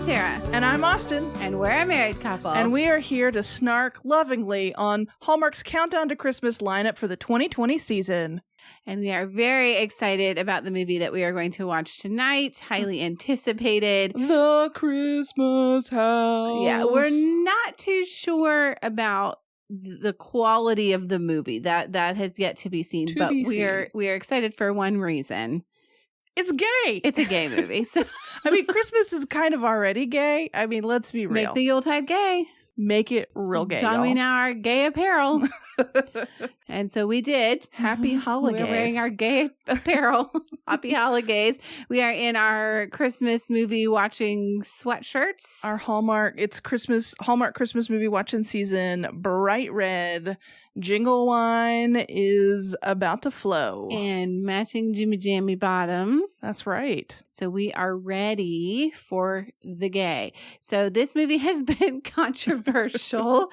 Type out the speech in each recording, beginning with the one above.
Tara. And I'm Austin. And we're a married couple. And we are here to snark lovingly on Hallmark's Countdown to Christmas lineup for the 2020 season. And we are very excited about the movie that we are going to watch tonight. Highly anticipated. The Christmas House. Yeah, we're not too sure about the quality of the movie. That has yet to be seen. But we are excited for one reason. It's gay. It's a gay movie. So I mean, Christmas is kind of already gay. I mean, let's be real. Make the Yuletide gay. Make it real gay, Don we now our gay apparel. And so we did. Happy holidays. We're wearing our gay apparel. Happy holidays. We are in our Christmas movie watching sweatshirts. Our Hallmark Christmas movie watching season, bright red. Jingle wine is about to flow. And matching Jimmy Jammy bottoms. That's right. So we are ready for the gay. So this movie has been controversial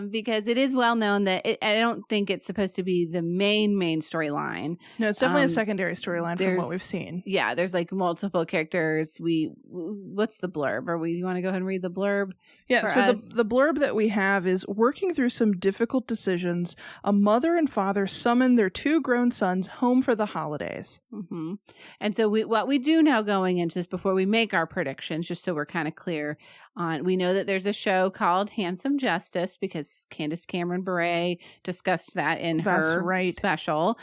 because it is well known that I don't think it's supposed to be the main storyline. No, it's definitely a secondary storyline from what we've seen. Yeah, there's like multiple characters. What's the blurb? You want to go ahead and read the blurb? Yeah, so the blurb that we have is working through some difficult decisions. A mother and father summon their two grown sons home for the holidays. Mm-hmm. And so what we do know going into this before we make our predictions, just so we're kind of clear on, we know that there's a show called Handsome Justice because Candace Cameron Bure discussed that in her special.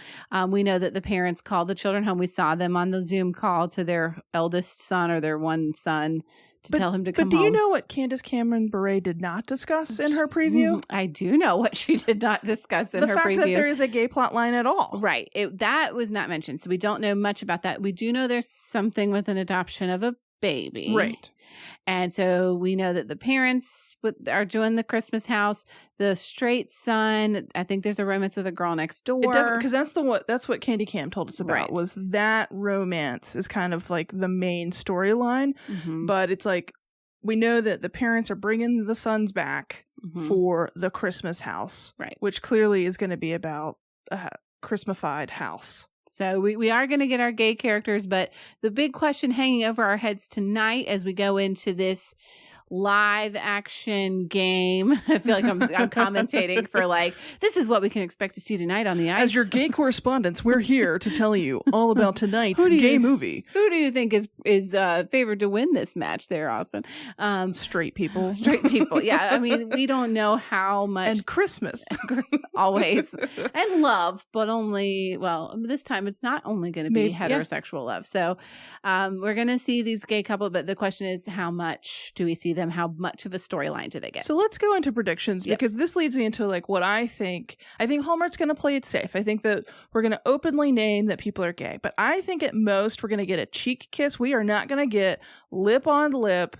We know that the parents called the children home. We saw them on the Zoom call to their eldest son or their one son to tell him to come home. But do you know what Candace Cameron Bure did not discuss in her preview? I do know what she did not discuss in her preview. The fact that there is a gay plot line at all. Right. That was not mentioned. So we don't know much about that. We do know there's something with an adoption of a baby. Right. And so we know that the parents are doing the Christmas house. The straight son, I think there's a romance with a girl next door. Because that's what Candy Cam told us about, was that romance is kind of like the main storyline. Mm-hmm. But it's like, we know that the parents are bringing the sons back for the Christmas house. Right. Which clearly is going to be about a Christmasified house. So we are going to get our gay characters, but the big question hanging over our heads tonight as we go into this live action game. I feel like I'm commentating for like, this is what we can expect to see tonight on the ice. As your gay correspondents, we're here to tell you all about tonight's gay movie. Who do you think is favored to win this match there, Austin? Straight people. Straight people. Yeah. I mean, we don't know how much. And Christmas. Always. And love, but only, this time it's not only going to be heterosexual love. So we're going to see these gay couple, but the question is, how much do we see them? How much of a storyline do they get? So let's go into predictions because this leads me into like what I think. I think Hallmark's going to play it safe. I think that we're going to openly name that people are gay, but I think at most we're going to get a cheek kiss. We are not going to get lip on lip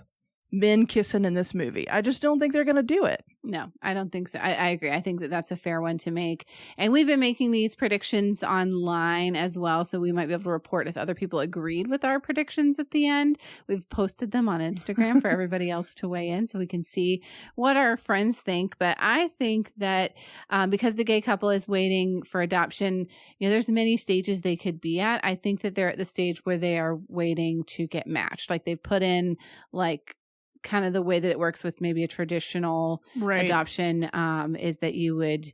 men kissing in this movie. I just don't think they're going to do it. No, I don't think so. I agree. I think that that's a fair one to make. And we've been making these predictions online as well, so we might be able to report if other people agreed with our predictions at the end. We've posted them on Instagram for everybody else to weigh in so we can see what our friends think. But I think that because the gay couple is waiting for adoption, there's many stages they could be at. I think that they're at the stage where they are waiting to get matched. Like they've put in like kind of the way that it works with maybe a traditional adoption is that you would,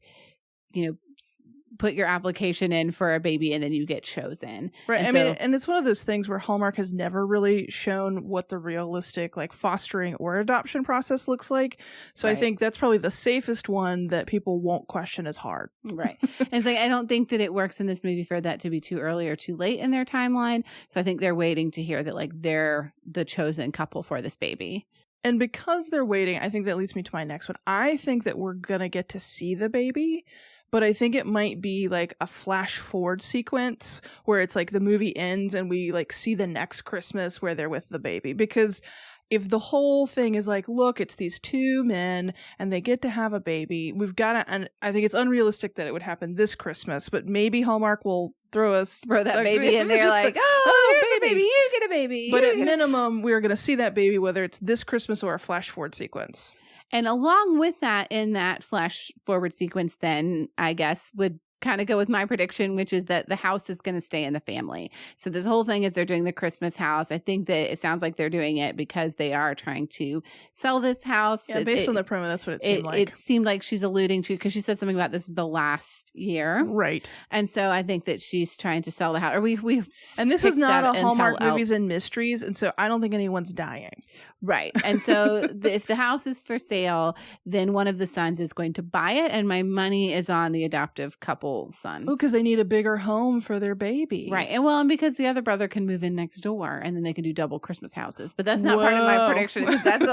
put your application in for a baby and then you get chosen. Right. And it's one of those things where Hallmark has never really shown what the realistic like fostering or adoption process looks like. So I think that's probably the safest one that people won't question as hard. Right. And it's like, I don't think that it works in this movie for that to be too early or too late in their timeline. So I think they're waiting to hear that like they're the chosen couple for this baby. And because they're waiting, I think that leads me to my next one. I think that we're going to get to see the baby, but I think it might be like a flash forward sequence where it's like the movie ends and we like see the next Christmas where they're with the baby. Because if the whole thing is like, look, it's these two men and they get to have a baby, we've got to, and I think it's unrealistic that it would happen this Christmas, but maybe Hallmark will throw that baby in there like, here's baby, you get a baby. But at minimum, we're going to see that baby, whether it's this Christmas or a flash forward sequence. And along with that, in that flash forward sequence, then I guess would kind of go with my prediction, which is that the house is going to stay in the family. So this whole thing is they're doing the Christmas house. I think that it sounds like they're doing it because they are trying to sell this house. Yeah, based on the promo, that's what it seemed like. It seemed like she's alluding to, because she said something about this is the last year. Right. And so I think that she's trying to sell the house. Or we and this is not a Hallmark Movies and Mysteries, and so I don't think anyone's dying. Right. And so if the house is for sale, then one of the sons is going to buy it, and my money is on the adoptive couple sons. Oh, because they need a bigger home for their baby. Right. And because the other brother can move in next door, and then they can do double Christmas houses. But that's not part of my prediction. That's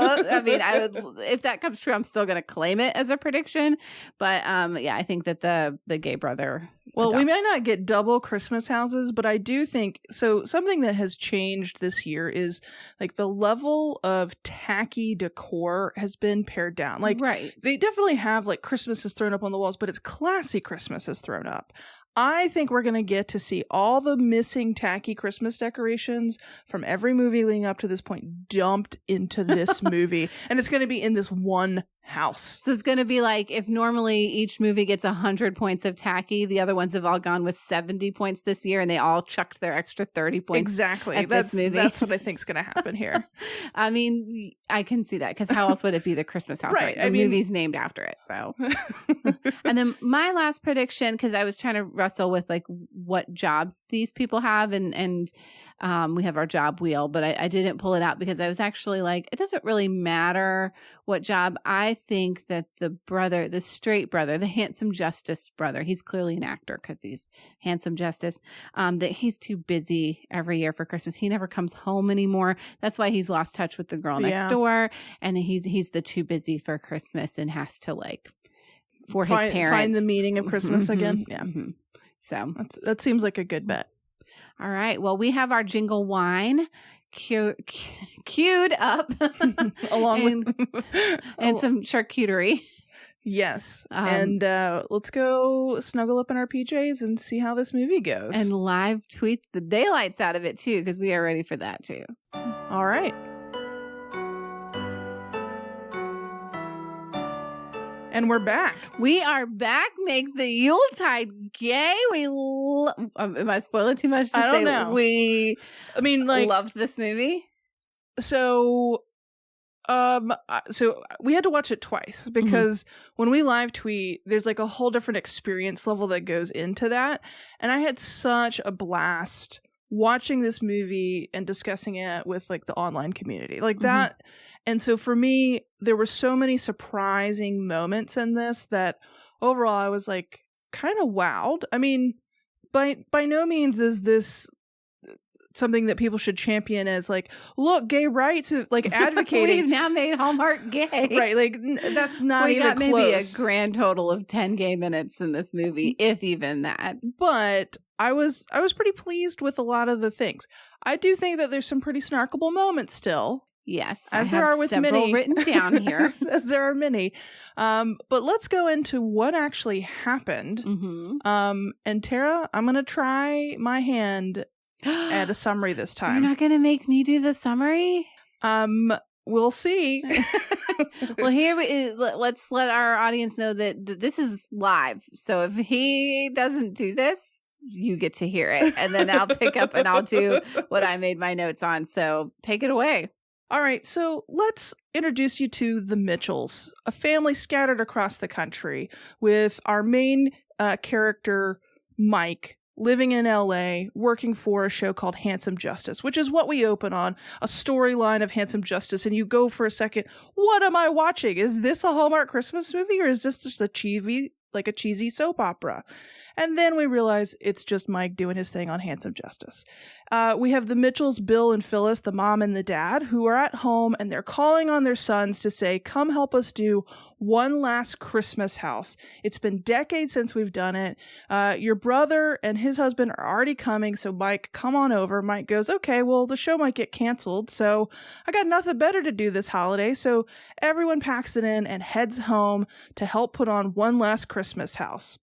if that comes true, I'm still going to claim it as a prediction. But I think that the gay brother. Well, we may not get double Christmas houses, but I do think so. Something that has changed this year is like the level of tacky decor has been pared down. Like, right. They definitely have like Christmas is thrown up on the walls, but it's classy Christmas is thrown up. I think we're going to get to see all the missing tacky Christmas decorations from every movie leading up to this point dumped into this movie. And it's going to be in this one house. So it's going to be like if normally each movie gets 100 points of tacky, the other ones have all gone with 70 points this year, and they all chucked their extra 30 points. Exactly. That's what I think is going to happen here. I mean, I can see that, because how else would it be the Christmas house? Right. The movie's named after it. So, and then my last prediction, because I was trying to wrestle with like what jobs these people have, and we have our job wheel, but I didn't pull it out because I was actually like, it doesn't really matter what job. I think that the straight brother, the handsome justice brother, he's clearly an actor because he's handsome justice, that he's too busy every year for Christmas. He never comes home anymore. That's why he's lost touch with the girl next door. And he's the too busy for Christmas and has to his parents. Find the meaning of Christmas again. Yeah. Mm-hmm. So that seems like a good bet. All right. Well, we have our jingle wine queued up along with and some charcuterie. Yes. And let's go snuggle up in our PJs and see how this movie goes. And live tweet the daylights out of it too, because we are ready for that too. All right. And we're back. We are back. Make the Yuletide gay. Am I spoiling too much to I say don't know. We loved this movie? So we had to watch it twice because when we live tweet, there's like a whole different experience level that goes into that. And I had such a blast watching this movie and discussing it with like the online community like that. And so for me, there were so many surprising moments in this that overall I was like kind of wowed. I mean, by no means is this something that people should champion as like, look, gay rights, like advocating. We've now made Hallmark gay. Right. Like that's not even close. We got maybe a grand total of 10 gay minutes in this movie, if even that. But I was pretty pleased with a lot of the things. I do think that there's some pretty snarkable moments still. Yes, as there are with many written down here. as there are many. But let's go into what actually happened. And Tara, I'm going to try my hand at a summary this time. You're not going to make me do the summary? We'll see. Well, let's let our audience know that this is live. So if he doesn't do this, you get to hear it. And then I'll pick up and I'll do what I made my notes on. So take it away. All right, so let's introduce you to the Mitchells, a family scattered across the country with our main character, Mike, living in LA, working for a show called Handsome Justice, which is what we open on, a storyline of Handsome Justice. And you go for a second, what am I watching? Is this a Hallmark Christmas movie or is this just a cheesy soap opera? And then we realize it's just Mike doing his thing on Handsome Justice. We have the Mitchells, Bill and Phyllis, the mom and the dad, who are at home and they're calling on their sons to say, come help us do one last Christmas house. It's been decades since we've done it. Your brother and his husband are already coming, so Mike, come on over. Mike goes, okay, well, the show might get canceled, so I got nothing better to do this holiday. So everyone packs it in and heads home to help put on one last Christmas house.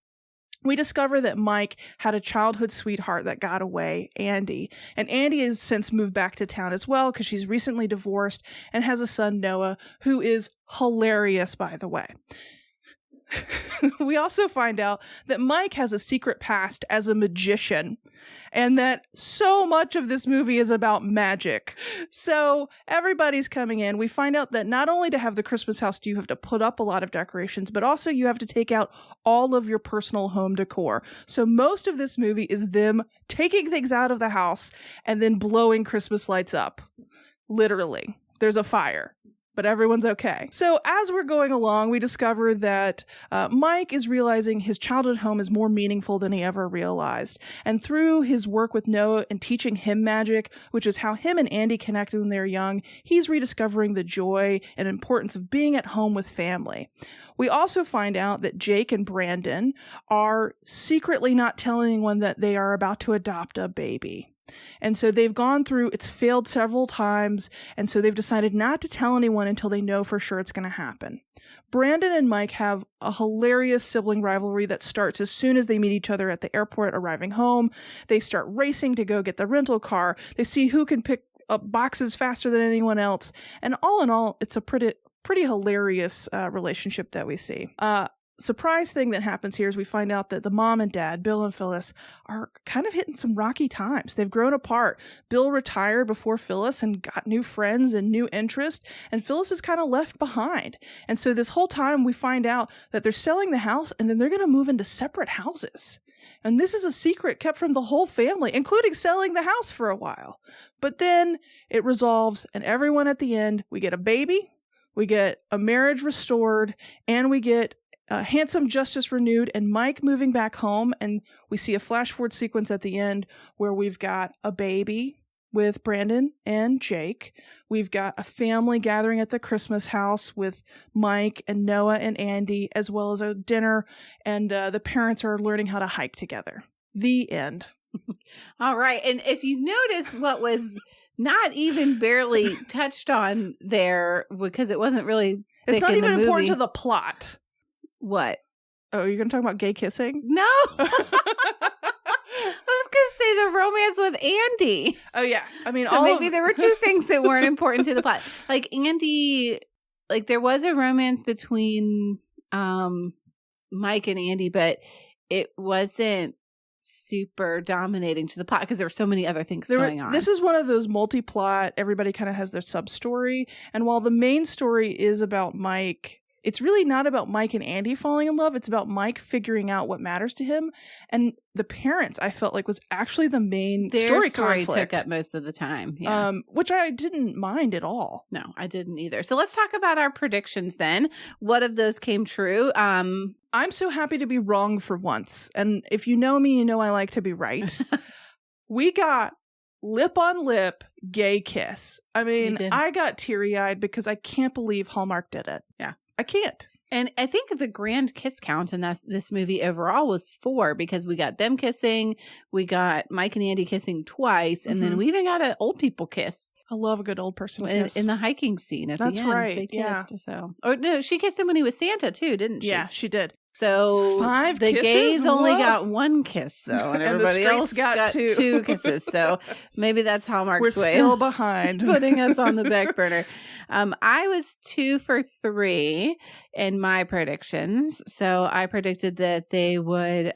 We discover that Mike had a childhood sweetheart that got away, Andy. And Andy has since moved back to town as well because she's recently divorced and has a son, Noah, who is hilarious, by the way. we also find out that Mike has a secret past as a magician, and that so much of this movie is about magic. So everybody's coming in. We find out that not only to have the Christmas house do you have to put up a lot of decorations, but also you have to take out all of your personal home decor. So most of this movie is them taking things out of the house and then blowing Christmas lights up. Literally. There's a fire, but everyone's okay. So as we're going along, we discover that Mike is realizing his childhood home is more meaningful than he ever realized. And through his work with Noah and teaching him magic, which is how him and Andy connected when they were young, he's rediscovering the joy and importance of being at home with family. We also find out that Jake and Brandon are secretly not telling anyone that they are about to adopt a baby. And so they've gone through, it's failed several times, and so they've decided not to tell anyone until they know for sure it's going to happen. Brandon and Mike have a hilarious sibling rivalry that starts as soon as they meet each other at the airport arriving home. They start racing to go get the rental car. They see who can pick up boxes faster than anyone else. And all in all, it's a pretty hilarious relationship that we see. Surprise thing that happens here is we find out that the mom and dad, Bill and Phyllis, are kind of hitting some rocky times. They've grown apart. Bill retired before Phyllis and got new friends and new interests, and Phyllis is kind of left behind. And so this whole time we find out that they're selling the house and then they're going to move into separate houses. And this is a secret kept from the whole family, including selling the house for a while. But then it resolves, and everyone at the end, we get a baby, we get a marriage restored, and we get handsome justice renewed and Mike moving back home. And we see a flash forward sequence at the end where we've got a baby with Brandon and Jake. We've got a family gathering at the Christmas house with Mike and Noah and Andy, as well as a dinner. And the parents are learning how to hike together. The end. All right. And if you notice what was not even barely touched on there, because it wasn't really it's not even important movie. to the plot. What? Oh, you're going to talk about gay kissing? No. I was going to say the romance with Andy. Oh, yeah. I mean, so maybe there were two things that weren't important to the plot. Like Andy, like there was a romance between Mike and Andy, but it wasn't super dominating to the plot because there were so many other things going on. This is one of those multi-plot, everybody kind of has their sub-story. And while the main story is about Mike, it's really not about Mike and Andy falling in love. It's about Mike figuring out what matters to him. And the parents, I felt like, was actually the main story conflict. Took up most of the time. Yeah. Which I didn't mind at all. No, I didn't either. So let's talk about our predictions then. What of those came true? I'm so happy to be wrong for once. And if you know me, you know I like to be right. We got lip on lip gay kiss. I mean, I got teary-eyed because I can't believe Hallmark did it. Yeah. I can't. And I think the grand kiss count in this movie overall was 4 because we got them kissing, we got Mike and Andy kissing twice, and then we even got an old people kiss. I love a good old person kiss. In the hiking scene at the end. That's right. They kissed. Yeah. So, or no, she kissed him when he was Santa too, didn't she? Yeah, she did. So 5 the kisses? gays only got 1 kiss though, and everybody else got 2 kisses. So maybe that's Hallmark's way. We're still behind, putting us on the back burner. I was 2 for 3 in my predictions. So I predicted that they would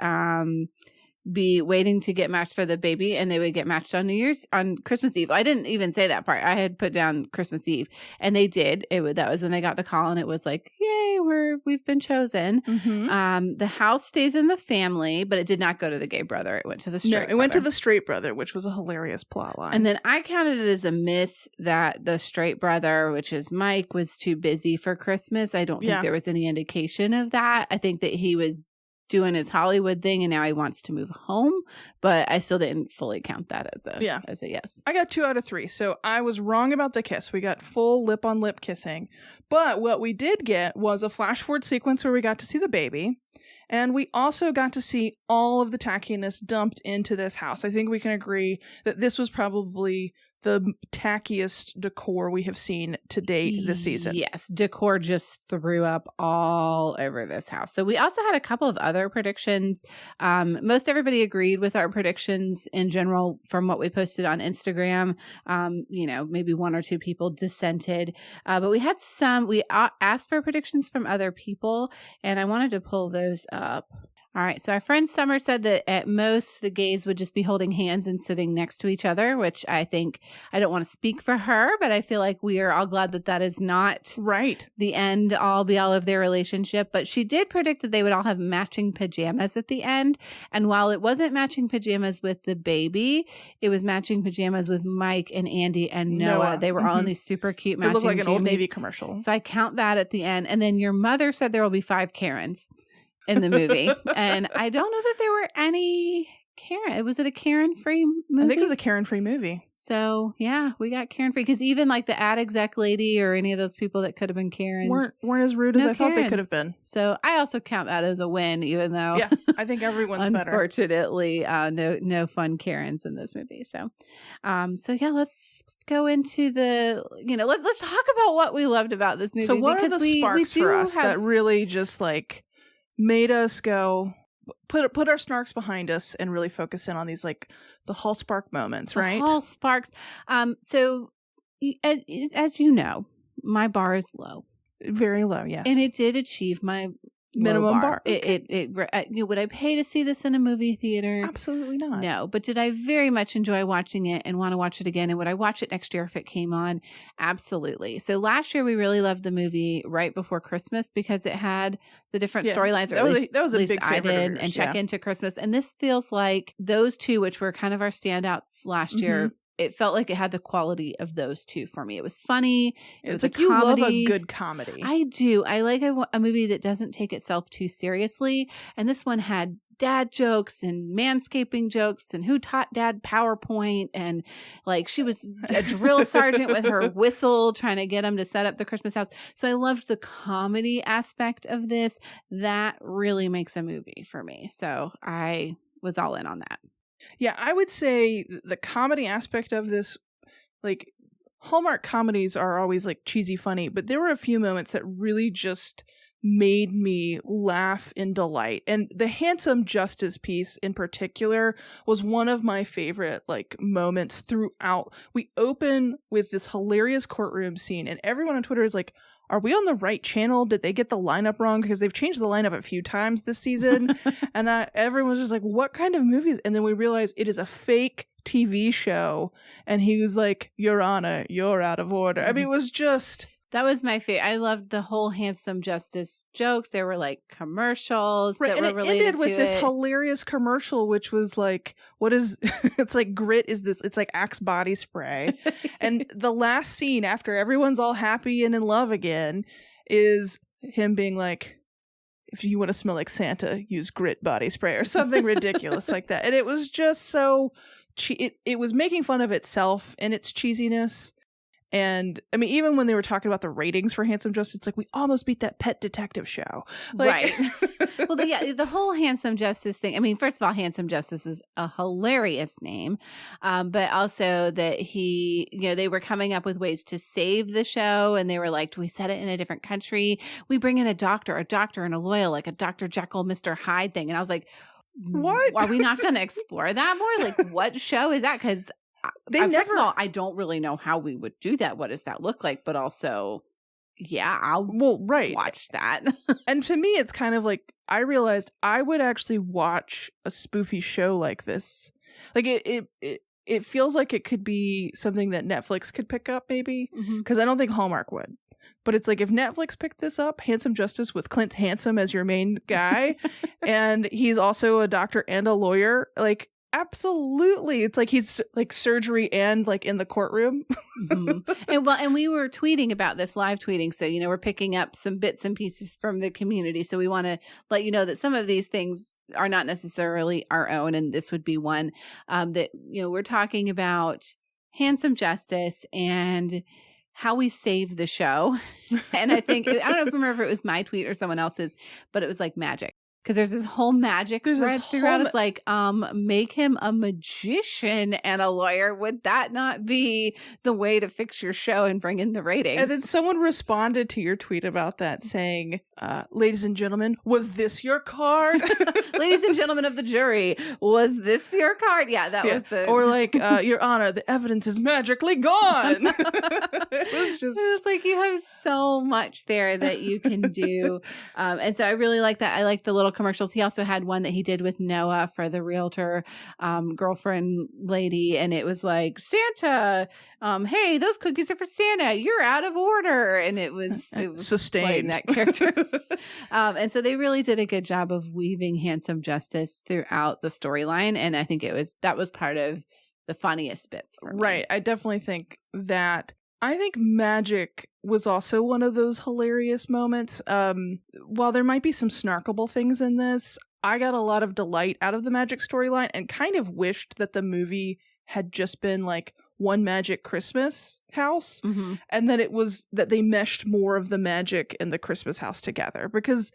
be waiting to get matched for the baby, and they would get matched on Christmas Eve. I didn't even say that part. I had put down Christmas Eve, and they did. That was when they got the call, and it was like, yay, we've been chosen. The house stays in the family, but it did not go to the gay brother. It went to the straight brother. It went to the straight brother, which was a hilarious plot line. And then I counted it as a miss that the straight brother, which is Mike, was too busy for Christmas. I don't think there was any indication of that. I think that he was doing his Hollywood thing and now he wants to move home, but I still didn't fully count that as a yes. I got 2 out of 3, so I was wrong about the kiss. We got full lip on lip kissing, but what we did get was a flash forward sequence where we got to see the baby, and we also got to see all of the tackiness dumped into this house. I think we can agree that this was probably the tackiest decor we have seen to date this season. Yes, decor just threw up all over this house. So we also had a couple of other predictions. Most everybody agreed with our predictions in general from what we posted on Instagram. Maybe one or two people dissented, but we had some. We asked for predictions from other people, and I wanted to pull those up. All right. So our friend Summer said that at most the gays would just be holding hands and sitting next to each other, which I think, I don't want to speak for her, but I feel like we are all glad that that is not right the end all be all of their relationship. But she did predict that they would all have matching pajamas at the end. And while it wasn't matching pajamas with the baby, it was matching pajamas with Mike and Andy and Noah. They were all in these super cute matching pajamas. It looked like an Old jammies. Navy commercial. So I count that at the end. And then your mother said there will be 5 Karens in the movie. And I don't know that there were any Karen. Was it a Karen-free movie? I think it was a Karen-free movie. So, yeah, we got Karen-free. Because even like the ad exec lady or any of those people that could have been Karens weren't as rude as I thought they could have been. So I also count that as a win, even though I think everyone's better. Unfortunately, no fun Karens in this movie. So let's go into the, let's talk about what we loved about this movie. So what are the sparks for us that really just like made us go, put our snarks behind us and really focus in on these like the Hallspark moments, right? Hallsparks. So as you know, my bar is low. Very low, yes. And it did achieve my minimum bar. Okay. Would I pay to see this in a movie theater? Absolutely not. No, but did I very much enjoy watching it and want to watch it again? And would I watch it next year if it came on? Absolutely. So last year we really loved the movie right before Christmas because it had the different storylines. That was a big favorite of yours, and check into Christmas. And this feels like those two, which were kind of our standouts last year. It felt like it had the quality of those two for me. It was funny. It was like a comedy. You love a good comedy. I do. I like a movie that doesn't take itself too seriously. And this one had dad jokes and manscaping jokes and who taught dad PowerPoint. And like she was a drill sergeant with her whistle trying to get him to set up the Christmas house. So I loved the comedy aspect of this. That really makes a movie for me. So I was all in on that. Yeah, I would say the comedy aspect of this, like Hallmark comedies are always like cheesy funny, but there were a few moments that really just made me laugh in delight. And the handsome justice piece in particular was one of my favorite like moments throughout. We open with this hilarious courtroom scene and everyone on Twitter is like, are we on the right channel? Did they get the lineup wrong? Because they've changed the lineup a few times this season. And everyone was just like, what kind of movies? And then we realized it is a fake TV show. And he was like, Your Honor, you're out of order. I mean, it was just... That was my favorite. I loved the whole handsome justice jokes. There were like commercials that were related to it. And it ended with this hilarious commercial, which was like, what is, it's like Grit is this, it's like Axe body spray. And the last scene after everyone's all happy and in love again is him being like, if you want to smell like Santa, use Grit body spray or something ridiculous like that. And it was just so, it was making fun of itself and its cheesiness. And I mean, even when they were talking about the ratings for Handsome Justice, it's like we almost beat that Pet Detective show. Like, right. Well, the whole Handsome Justice thing. I mean, first of all, Handsome Justice is a hilarious name. But also that they were coming up with ways to save the show. And they were like, do we set it in a different country? We bring in a doctor and a lawyer, like a Dr. Jekyll, Mr. Hyde thing. And I was like, what? Are we not going to explore that more? Like, what show is that? Because first of all, I don't really know how we would do that. What does that look like? But also, I'll watch that. And to me, it's kind of like, I realized I would actually watch a spoofy show like this. Like it feels like it could be something that Netflix could pick up maybe. Because I don't think Hallmark would. But it's like if Netflix picked this up, Handsome Justice with Clint Handsome as your main guy, and he's also a doctor and a lawyer, like, absolutely. It's like he's like surgery and like in the courtroom. And we were tweeting about this, live tweeting. So, we're picking up some bits and pieces from the community. So we want to let you know that some of these things are not necessarily our own. And this would be one that, we're talking about Handsome Justice and how we save the show. And I think, I don't know if I remember if it was my tweet or someone else's, but it was like magic. because there's this whole magic thread throughout. It's like, make him a magician and a lawyer. Would that not be the way to fix your show and bring in the ratings? And then someone responded to your tweet about that saying, ladies and gentlemen, was this your card? Ladies and gentlemen of the jury, was this your card? Yeah, that was the... Or like, Your Honor, the evidence is magically gone. It was like, you have so much there that you can do. And so I really like that. I like the little commercials. He also had one that he did with Noah for the realtor girlfriend lady. And it was like, Santa, hey, those cookies are for Santa. You're out of order. And it was sustained that character. And so they really did a good job of weaving handsome justice throughout the storyline. And I think that was part of the funniest bits for me. Right. I definitely think that. I think magic was also one of those hilarious moments. While there might be some snarkable things in this, I got a lot of delight out of the magic storyline and kind of wished that the movie had just been like one magic Christmas house, and that they meshed more of the magic and the Christmas house together, because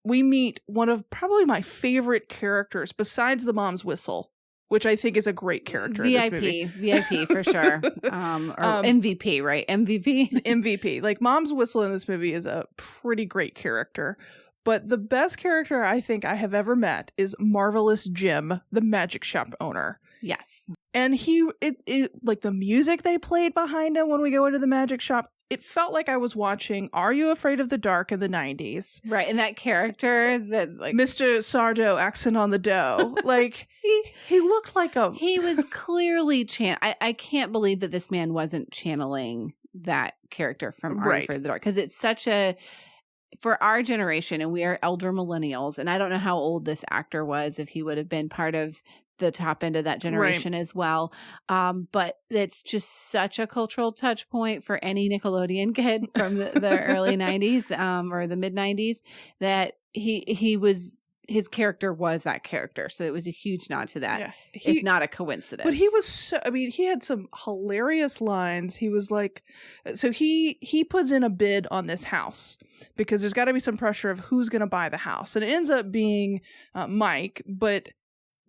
we meet one of probably my favorite characters besides the mom's whistle, which I think is a great character in this movie. VIP for sure. Or MVP, right? MVP? MVP. Like, Mom's Whistle in this movie is a pretty great character. But the best character I think I have ever met is Marvelous Jim, the magic shop owner. Yes. And like the music they played behind him when we go into the magic shop, it felt like I was watching Are You Afraid of the Dark in the 90s. Right. And that character that like Mr. Sardo accent on the dough. Like he looked like he was clearly I can't believe that this man wasn't channeling that character from Are You Afraid of the Dark, because it's such for our generation, and we are elder millennials, and I don't know how old this actor was, if he would have been part of the top end of that generation as well. But it's just such a cultural touch point for any Nickelodeon kid from the early 90s or the mid 90s, that his character was that character. So it was a huge nod to that. Yeah. It's not a coincidence. But he was he had some hilarious lines. He was like, so he puts in a bid on this house because there's got to be some pressure of who's going to buy the house. And it ends up being Mike, but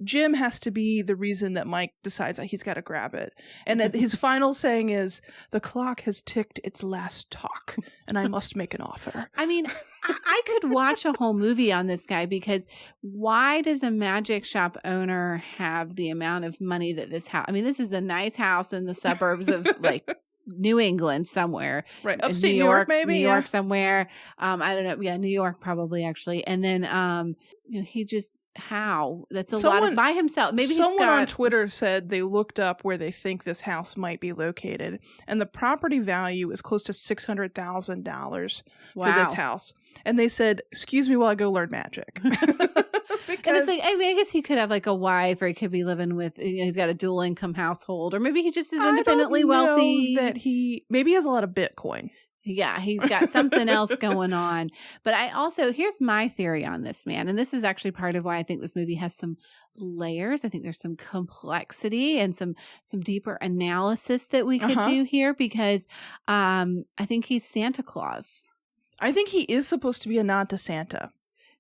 Jim has to be the reason that Mike decides that he's got to grab it. And his final saying is, the clock has ticked its last talk, and I must make an offer. I mean, I could watch a whole movie on this guy, because why does a magic shop owner have the amount of money that this house? I mean, this is a nice house in the suburbs of like New England somewhere. Right. Upstate New York, maybe? New York somewhere. I don't know. Yeah, New York probably, actually. And then he just... How? That's a lot of by himself. Maybe someone on Twitter said they looked up where they think this house might be located, and the property value is close to $600,000 for this house. And they said, "Excuse me while I go learn magic." And it's like, I mean, I guess he could have like a wife, or he could be living with, he's got a dual income household, or maybe he just is independently wealthy. That maybe he has a lot of Bitcoin. Yeah, he's got something else going on. But here's my theory on this man. And this is actually part of why I think this movie has some layers. I think there's some complexity and some deeper analysis that we could do here, because I think he's Santa Claus. I think he is supposed to be a nod to Santa.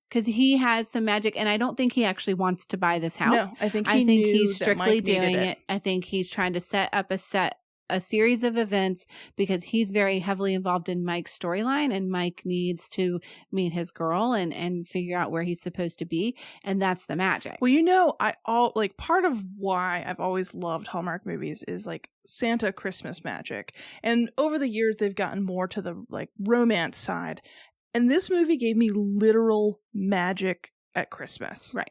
Because he has some magic, and I don't think he actually wants to buy this house. No, I think he's strictly doing it. I think he's trying to set up a series of events because he's very heavily involved in Mike's storyline, and Mike needs to meet his girl and figure out where he's supposed to be. And that's the magic. Well, part of why I've always loved Hallmark movies is like Santa Christmas magic. And over the years, they've gotten more to the like romance side. And this movie gave me literal magic at Christmas. Right.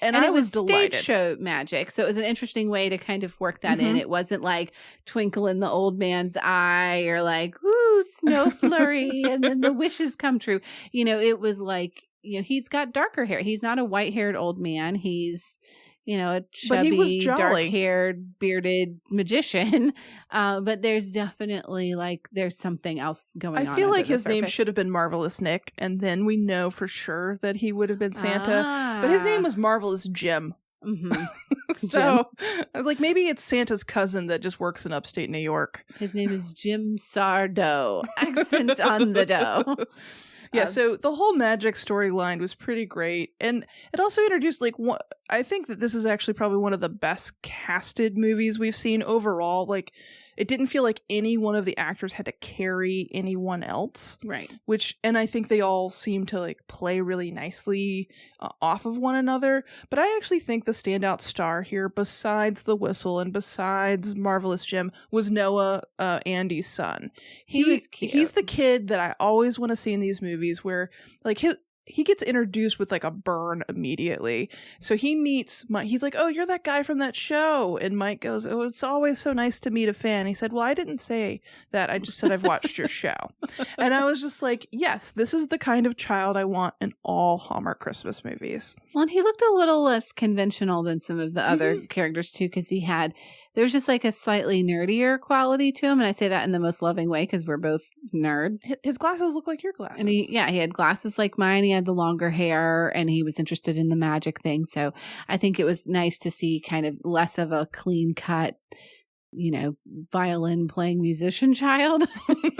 And I was delighted. Stage show magic. So it was an interesting way to kind of work that in. It wasn't like twinkle in the old man's eye, or like, ooh, snow flurry, and then the wishes come true. It was like, he's got darker hair. He's not a white-haired old man. He's, a chubby, dark-haired, bearded magician. But there's definitely there's something else going on. I feel like his name should have been Marvelous Nick, and then we know for sure that he would have been Santa. But his name was Marvelous Jim. Mm-hmm. So I was like, maybe it's Santa's cousin that just works in upstate New York. His name is Jim Sardo. Accent on the dough. Yeah, so the whole magic storyline was pretty great. And it also introduced, like, I think that this is actually probably one of the best casted movies we've seen overall. Like, it didn't feel like any one of the actors had to carry anyone else. Right. And I think they all seem to, like, play really nicely off of one another. But I actually think the standout star here, besides the whistle and besides Marvelous Jim, was Noah, Andy's son. He was cute. He's the kid that I always want to see in these movies where, like, he gets introduced with, like, a burn immediately. So he meets Mike. He's like, oh, you're that guy from that show. And Mike goes, oh, it's always so nice to meet a fan. He said, well, I didn't say that. I just said I've watched your show. And I was just like, yes, this is the kind of child I want in all Hallmark Christmas movies. Well, and he looked a little less conventional than some of the other characters, too, because there was just like a slightly nerdier quality to him. And I say that in the most loving way because we're both nerds. His glasses look like your glasses. And he had glasses like mine. He had the longer hair and he was interested in the magic thing. So I think it was nice to see kind of less of a clean cut, violin playing musician child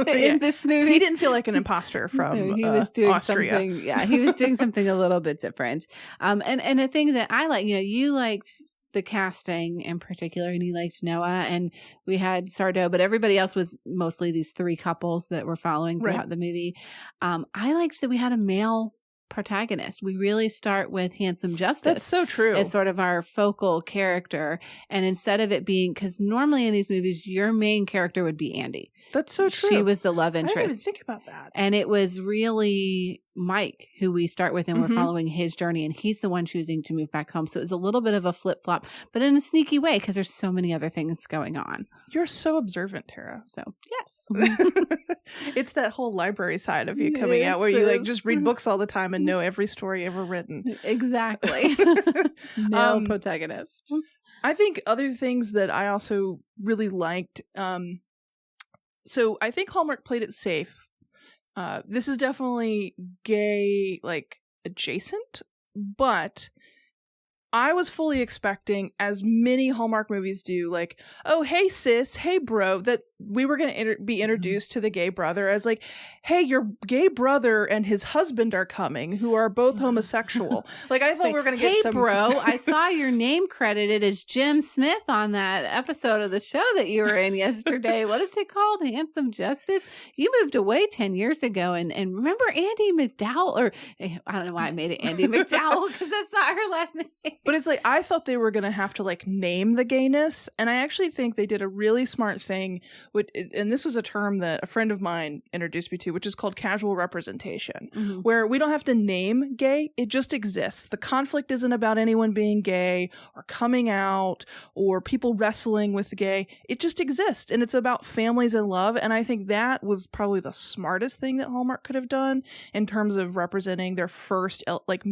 in this movie. He didn't feel like an imposter from so he was doing Austria. Something, he was doing something a little bit different. And a thing that I like, you liked the casting in particular, and you liked Noah, and we had Sardo, but everybody else was mostly these three couples that we're following throughout the movie. I liked that we had a male protagonist. We really start with Handsome Justice. That's so true. It's sort of our focal character. And instead of it being, because normally in these movies, your main character would be Andy. That's so true. She was the love interest. I didn't even think about that. And it was really Mike who we start with, and we're following his journey, and he's the one choosing to move back home. So it was a little bit of a flip-flop, but in a sneaky way, because there's so many other things going on. You're so observant, Tara. So, yes. It's that whole library side of you coming out where you, like, just read books all the time and know every story ever written. Exactly. Male protagonist. I think other things that I also really liked, so I think Hallmark played it safe. This is definitely gay, like, adjacent, but I was fully expecting, as many Hallmark movies do, like, oh, hey, sis, hey, bro, that we were going to be introduced to the gay brother as, like, hey, your gay brother and his husband are coming, who are both homosexual. Like, I thought we were going to get some... Hey, bro, I saw your name credited as Jim Smith on that episode of the show that you were in yesterday. What is it called? Handsome Justice? You moved away 10 years ago, and remember Andy McDowell? Or, I don't know why I made it Andy McDowell, because that's not her last name. But it's like, I thought they were going to have to, like, name the gayness. And I actually think they did a really smart thing. And this was a term that a friend of mine introduced me to, which is called casual representation, where we don't have to name gay. It just exists. The conflict isn't about anyone being gay or coming out or people wrestling with gay. It just exists. And it's about families and love. And I think that was probably the smartest thing that Hallmark could have done in terms of representing their first, like,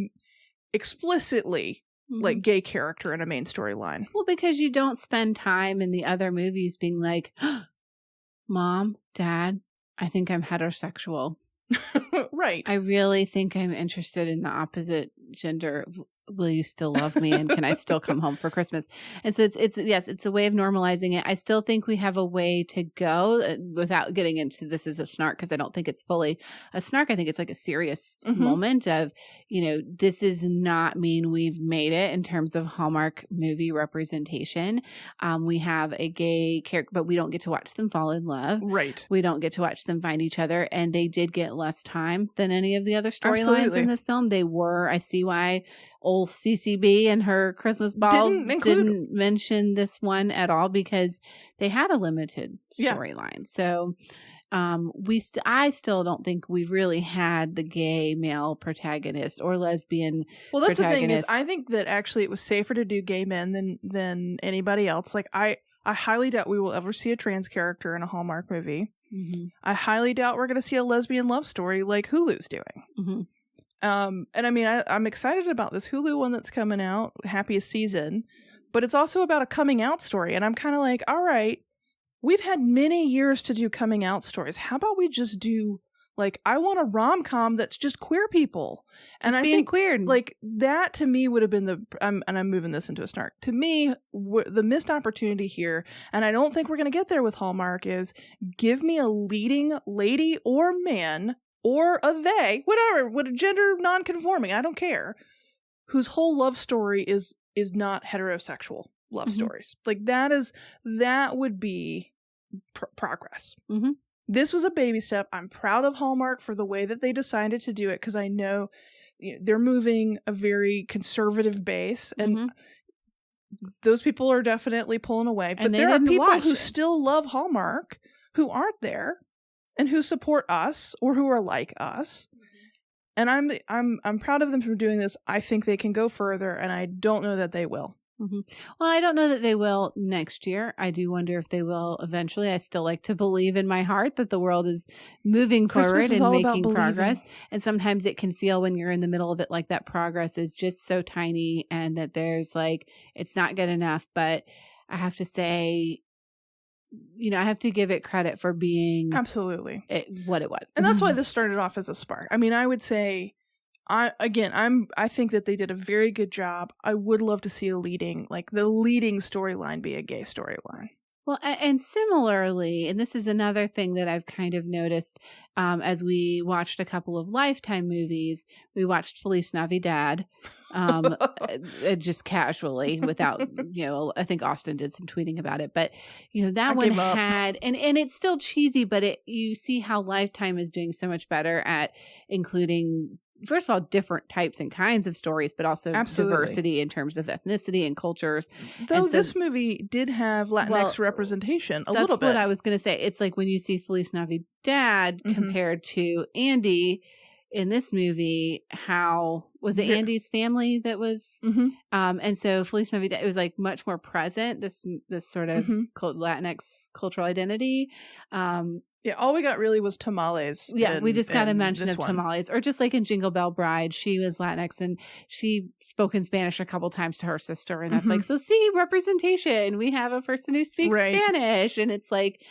explicitly like gay character in a main storyline. Well, because you don't spend time in the other movies being like, Mom, Dad, I think I'm heterosexual. Right. I really think I'm interested in the opposite gender. Will you still love me? And can I still come home for Christmas? And so it's a way of normalizing it. I still think we have a way to go without getting into this as a snark, because I don't think it's fully a snark. I think it's like a serious moment of, this does not mean we've made it in terms of Hallmark movie representation. We have a gay character, but we don't get to watch them fall in love. Right. We don't get to watch them find each other. And they did get less time than any of the other storylines in this film. I see why old CCB and her Christmas balls didn't mention this one at all, because they had a limited storyline. So I still don't think we've really had the gay male protagonist or lesbian protagonist. Well, that's the thing, is I think that actually it was safer to do gay men than anybody else. Like, I highly doubt we will ever see a trans character in a Hallmark movie. I highly doubt we're going to see a lesbian love story like Hulu's doing. And I mean, I'm excited about this Hulu one that's coming out, Happiest Season, but it's also about a coming out story. And I'm kind of like, all right, we've had many years to do coming out stories. How about we just do, like, I want a rom-com that's just queer people. And I think queer, like, that to me would have been and I'm moving this into a snark. To me, the missed opportunity here, and I don't think we're going to get there with Hallmark, is give me a leading lady or man or a they, whatever, what a gender non-conforming, I don't care, whose whole love story is not heterosexual love stories. Like that would be progress. This was a baby step. I'm proud of Hallmark for the way that they decided to do it, because I know they're moving a very conservative base, and those people are definitely pulling away. But there are people who still love Hallmark who aren't there and who support us or who are like us. And I'm proud of them for doing this. I think they can go further, and I don't know that they will. Well, I don't know that they will next year. I do wonder if they will eventually. I still like to believe in my heart that the world is moving forward and making progress. And sometimes it can feel, when you're in the middle of it, like that progress is just so tiny and that there's like, it's not good enough. But I have to say, I have to give it credit for being absolutely what it was. And that's why this started off as a spark. I mean, I would say, I think that they did a very good job. I would love to see the leading storyline be a gay storyline. Well, and similarly, and this is another thing that I've kind of noticed as we watched a couple of Lifetime movies. We watched Feliz Navidad just casually without, I think Austin did some tweeting about it. But, that one had, and it's still cheesy, but you see how Lifetime is doing so much better at including, first of all, different types and kinds of stories, but also diversity in terms of ethnicity and cultures. Though this movie did have Latinx representation a little bit. That's what I was going to say. It's like when you see Feliz Navidad compared to Andy in this movie, how was it Andy's family that was? And so Feliz Navidad, it was like much more present, this sort of Latinx cultural identity. Yeah, all we got really was tamales. Yeah, we just got a mention of tamales. Or just like in Jingle Bell Bride, she was Latinx and she spoke in Spanish a couple times to her sister. And that's like, so see, representation. We have a person who speaks Spanish. And it's like,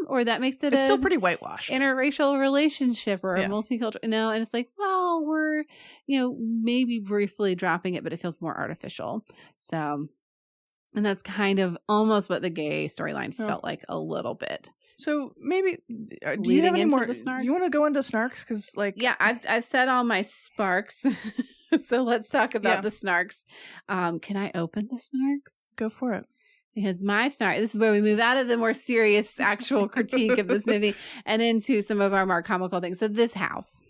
or that makes it's still pretty whitewashed. Interracial relationship or a multicultural. And it's like, well, we're, maybe briefly dropping it, but it feels more artificial. So, and that's kind of almost what the gay storyline felt like a little bit. So maybe, do you have any more? Do you want to go into snarks? Because I've said all my sparks. So let's talk about the snarks. Can I open the snarks? Go for it. Because my snark, this is where we move out of the more serious actual critique of this movie and into some of our more comical things. So this house,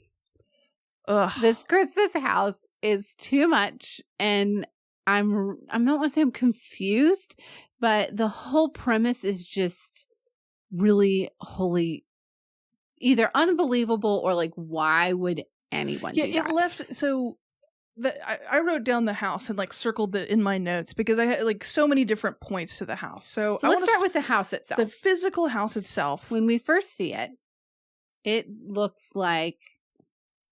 this Christmas house is too much, and I'm not want to say I'm confused, but the whole premise is just really wholly either unbelievable or like, why would anyone do that? It left, so I wrote down the house and like circled it in my notes because I had like so many different points to the house. So let's start with the house itself. The physical house itself. When we first see it, it looks like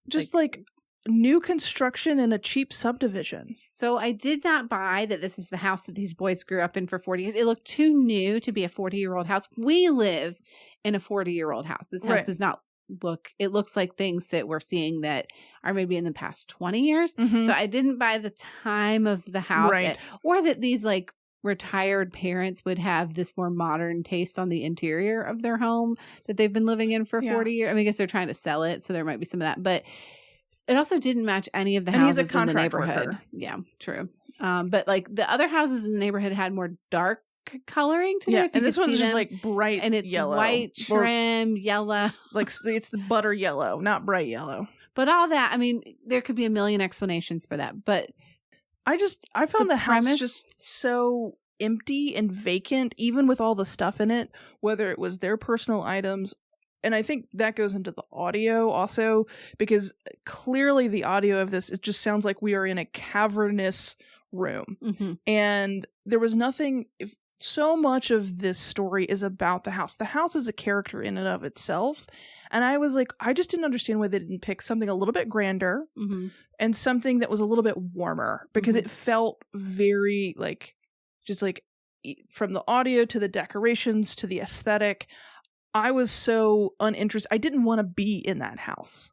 just like new construction in a cheap subdivision. So I did not buy that this is the house that these boys grew up in for 40 years. It looked too new to be a 40-year-old house. We live in a 40-year-old house. This house does not look, it looks like things that we're seeing that are maybe in the past 20 years. So I didn't buy the time of the house or that these like retired parents would have this more modern taste on the interior of their home that they've been living in for 40 years. I mean, I guess they're trying to sell it, so there might be some of that, but it also didn't match any of the houses in the neighborhood. Worker. Yeah, true. But like the other houses in the neighborhood had more dark coloring to them. And this one's just like bright and it's yellow. White trim, yellow. Like it's the butter yellow, not bright yellow. But all that, I mean, there could be a million explanations for that. But I found the house just so empty and vacant, even with all the stuff in it, whether it was their personal items. And I think that goes into the audio also, because clearly the audio of this, it just sounds like we are in a cavernous room. And there was nothing, so much of this story is about the house. The house is a character in and of itself. And I was like, I just didn't understand why they didn't pick something a little bit grander and something that was a little bit warmer, because it felt very like, just like from the audio to the decorations to the aesthetic, I was so uninterested. I didn't want to be in that house.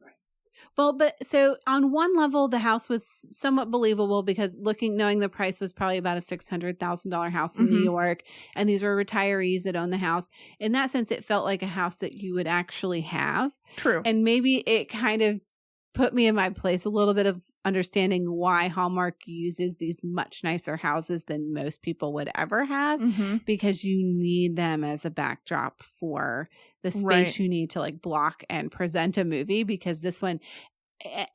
Well, but so on one level, the house was somewhat believable because knowing the price was probably about a $600,000 house in New York, and these were retirees that owned the house. In that sense, it felt like a house that you would actually have. True. And maybe it kind of put me in my place a little bit of understanding why Hallmark uses these much nicer houses than most people would ever have, because you need them as a backdrop for the space you need to like block and present a movie, because this one,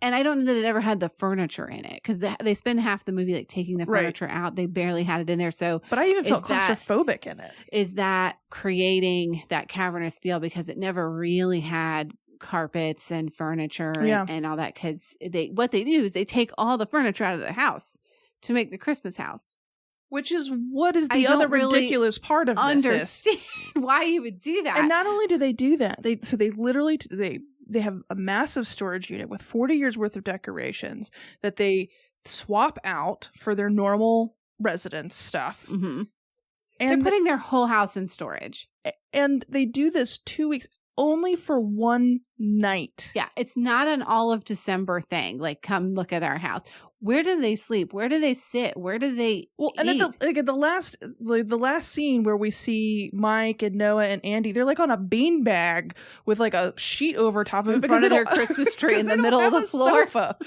and I don't know that it ever had the furniture in it, because they spend half the movie like taking the furniture out. They barely had it in there. So, but I even felt claustrophobic in it. Is that creating that cavernous feel, because it never really had carpets and furniture and all that, because what they do is they take all the furniture out of the house to make the Christmas house, which is what is the other ridiculous part of this. Understand why you would do that. And not only do they do that, they literally they have a massive storage unit with 40 years worth of decorations that they swap out for their normal residence stuff. And they're putting their whole house in storage, and they do this 2 weeks only for one night. Yeah, it's not an all of December thing. Like, come look at our house. Where do they sleep? Where do they sit? Where do they eat? And at the last scene where we see Mike and Noah and Andy, they're like on a beanbag with like a sheet over top of it in front of their Christmas tree in the middle of the floor. Sofa.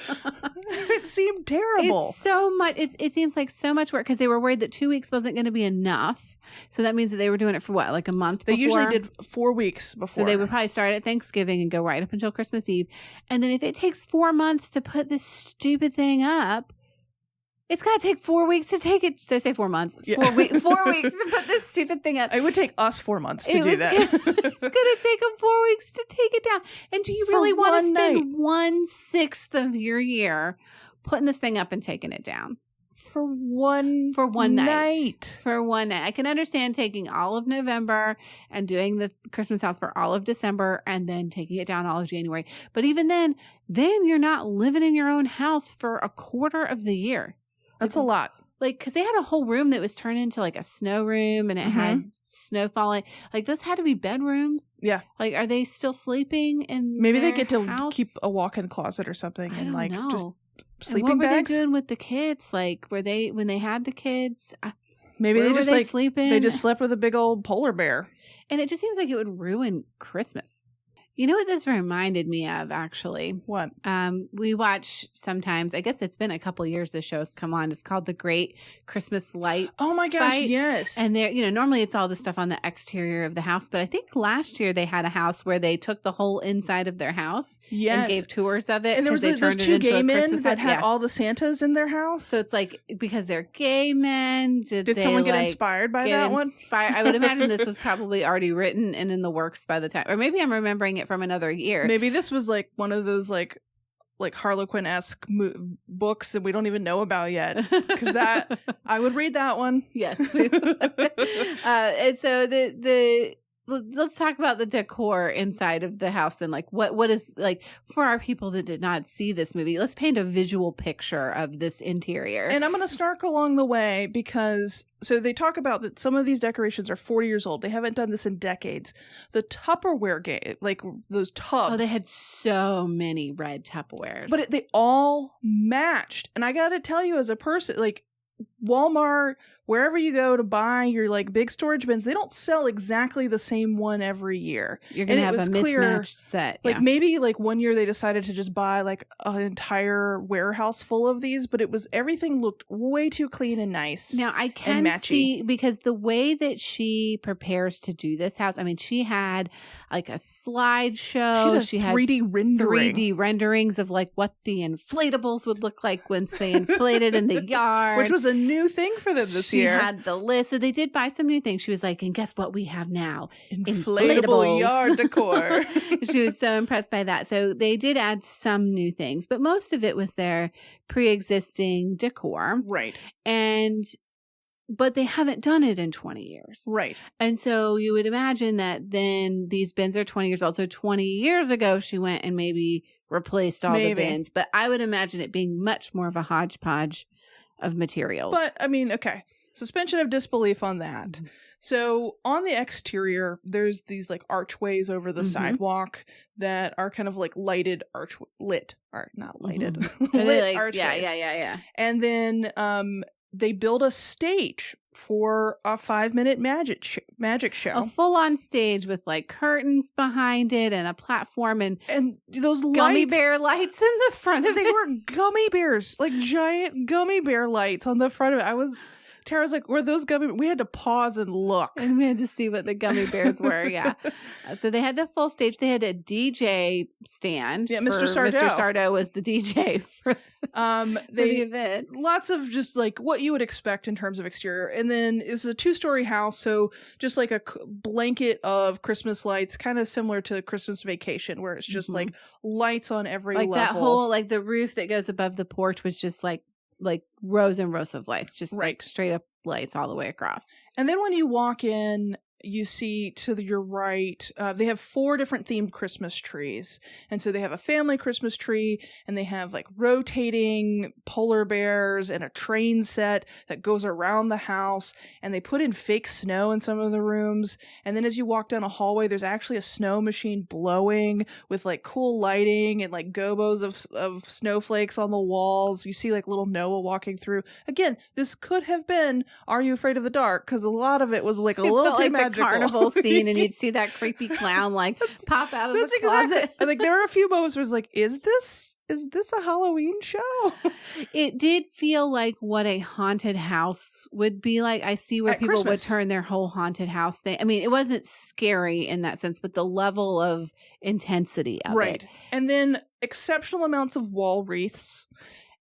It seemed terrible. It's so much. It seems like so much work, because they were worried that 2 weeks wasn't going to be enough. So that means that they were doing it for what, like a month before? They usually did 4 weeks before. So they would probably start at Thanksgiving and go right up until Christmas Eve. And then if it takes 4 months to put this stupid thing up, it's got to take 4 weeks to take it. So I say 4 months. Yeah. 4 weeks to put this stupid thing up. It would take us 4 months to do that. It's going to take them 4 weeks to take it down. And do you really want to spend 1/6 of your year putting this thing up and taking it down? For one night. For one night. I can understand taking all of November and doing the Christmas house for all of December and then taking it down all of January. But even then you're not living in your own house for a quarter of the year. That's a lot. Like, because they had a whole room that was turned into like a snow room, and it had snow falling. Like, those had to be bedrooms. Yeah. Like, are they still sleeping in Maybe they their get to house? keep a walk-in closet or something, and like know. just sleeping bags. What were bags? they doing with the kids? Like, when they had the kids? Maybe they just sleeping? They just slept with a big old polar bear. And it just seems like it would ruin Christmas. You know what this reminded me of, actually? What? We watch sometimes, I guess it's been a couple years this show's come on. It's called The Great Christmas Light. Oh my gosh, Fight. yes. And there, normally it's all the stuff on the exterior of the house, but I think last year they had a house where they took the whole inside of their house and gave tours of it. And there was those two gay men that had all the Santas in their house. So it's like, because they're gay men, did someone get inspired by that one? I would imagine this was probably already written and in the works by the time, or maybe I'm remembering it from another year. Maybe this was like one of those like Harlequin-esque books that we don't even know about yet, because that I would read that one. Yes, we would. And so let's talk about the decor inside of the house then. Like, what is, like, for our people that did not see this movie, let's paint a visual picture of this interior. And I'm going to snark along the way, because so they talk about that some of these decorations are 40 years old. They haven't done this in decades. The Tupperware like those tubs. Oh, they had so many red Tupperwares. But they all matched. And I got to tell you, as a person, like, Walmart, wherever you go to buy your like big storage bins, they don't sell exactly the same one every year. You're gonna have a mismatched set. Like maybe like one year they decided to just buy like an entire warehouse full of these, but everything looked way too clean and nice. Now I can see, because the way that she prepares to do this house, I mean, she had like a slideshow. She had 3D renderings of like what the inflatables would look like once they inflated in the yard, which was a new thing for them this year. She had the list. So they did buy some new things. She was like, and guess what we have now? Inflatable yard decor. She was so impressed by that. So they did add some new things, but most of it was their pre-existing decor. Right. But they haven't done it in 20 years. Right. And so you would imagine that then these bins are 20 years old. So 20 years ago, she went and maybe replaced all the bins. But I would imagine it being much more of a hodgepodge of materials. But I mean, okay, suspension of disbelief on that. So on the exterior, there's these like archways over the sidewalk that are kind of like lighted lit art, not lighted, lit like, archways. Yeah. And then they build a stage for a 5-minute magic show. A full-on stage with like curtains behind it and a platform and those gummy lights, bear lights in the front of they it. were gummy bears, like giant gummy bear lights on the front of it. Tara's like, were those gummy? We had to pause and look. And we had to see what the gummy bears were. Yeah. So they had the full stage. They had a DJ stand. Yeah, Mr. Sardo. Mr. Sardo was the DJ for the event. Lots of just like what you would expect in terms of exterior. And then it's a 2-story house. So just like a blanket of Christmas lights, kind of similar to Christmas Vacation, where it's just like lights on every level. That whole, like the roof that goes above the porch was just like rows and rows of lights, just like straight up lights all the way across. And then when you walk in, you see to your right, they have 4 different themed Christmas trees. And so they have a family Christmas tree, and they have like rotating polar bears and a train set that goes around the house. And they put in fake snow in some of the rooms. And then as you walk down a hallway, there's actually a snow machine blowing with like cool lighting and like gobos of snowflakes on the walls. You see like little Noah walking through. Again, this could have been Are You Afraid of the Dark? Because a lot of it was like a little too magical. The carnival scene, and you'd see that creepy clown like pop out of the closet. Exactly. Like there were a few moments where it's like, is this a Halloween show? It did feel like what a haunted house would be like. I see where At people Christmas. would turn their whole haunted house thing. I mean, it wasn't scary in that sense, but the level of intensity of it. And then exceptional amounts of wall wreaths.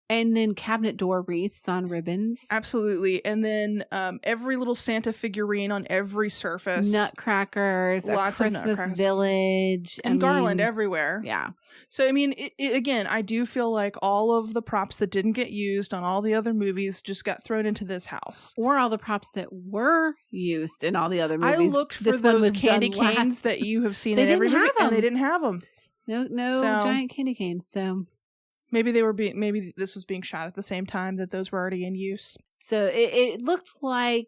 And then cabinet door wreaths on ribbons. Absolutely. And then every little Santa figurine on every surface. Nutcrackers. Lots a of Christmas nutcrackers. village. And garland everywhere. Yeah. So, I mean, again, I do feel like all of the props that didn't get used on all the other movies just got thrown into this house. Or all the props that were used in all the other movies. I looked for those candy canes that you have seen in every movie, and they didn't have them. No giant candy canes, so... Maybe this was being shot at the same time that those were already in use. So it looked like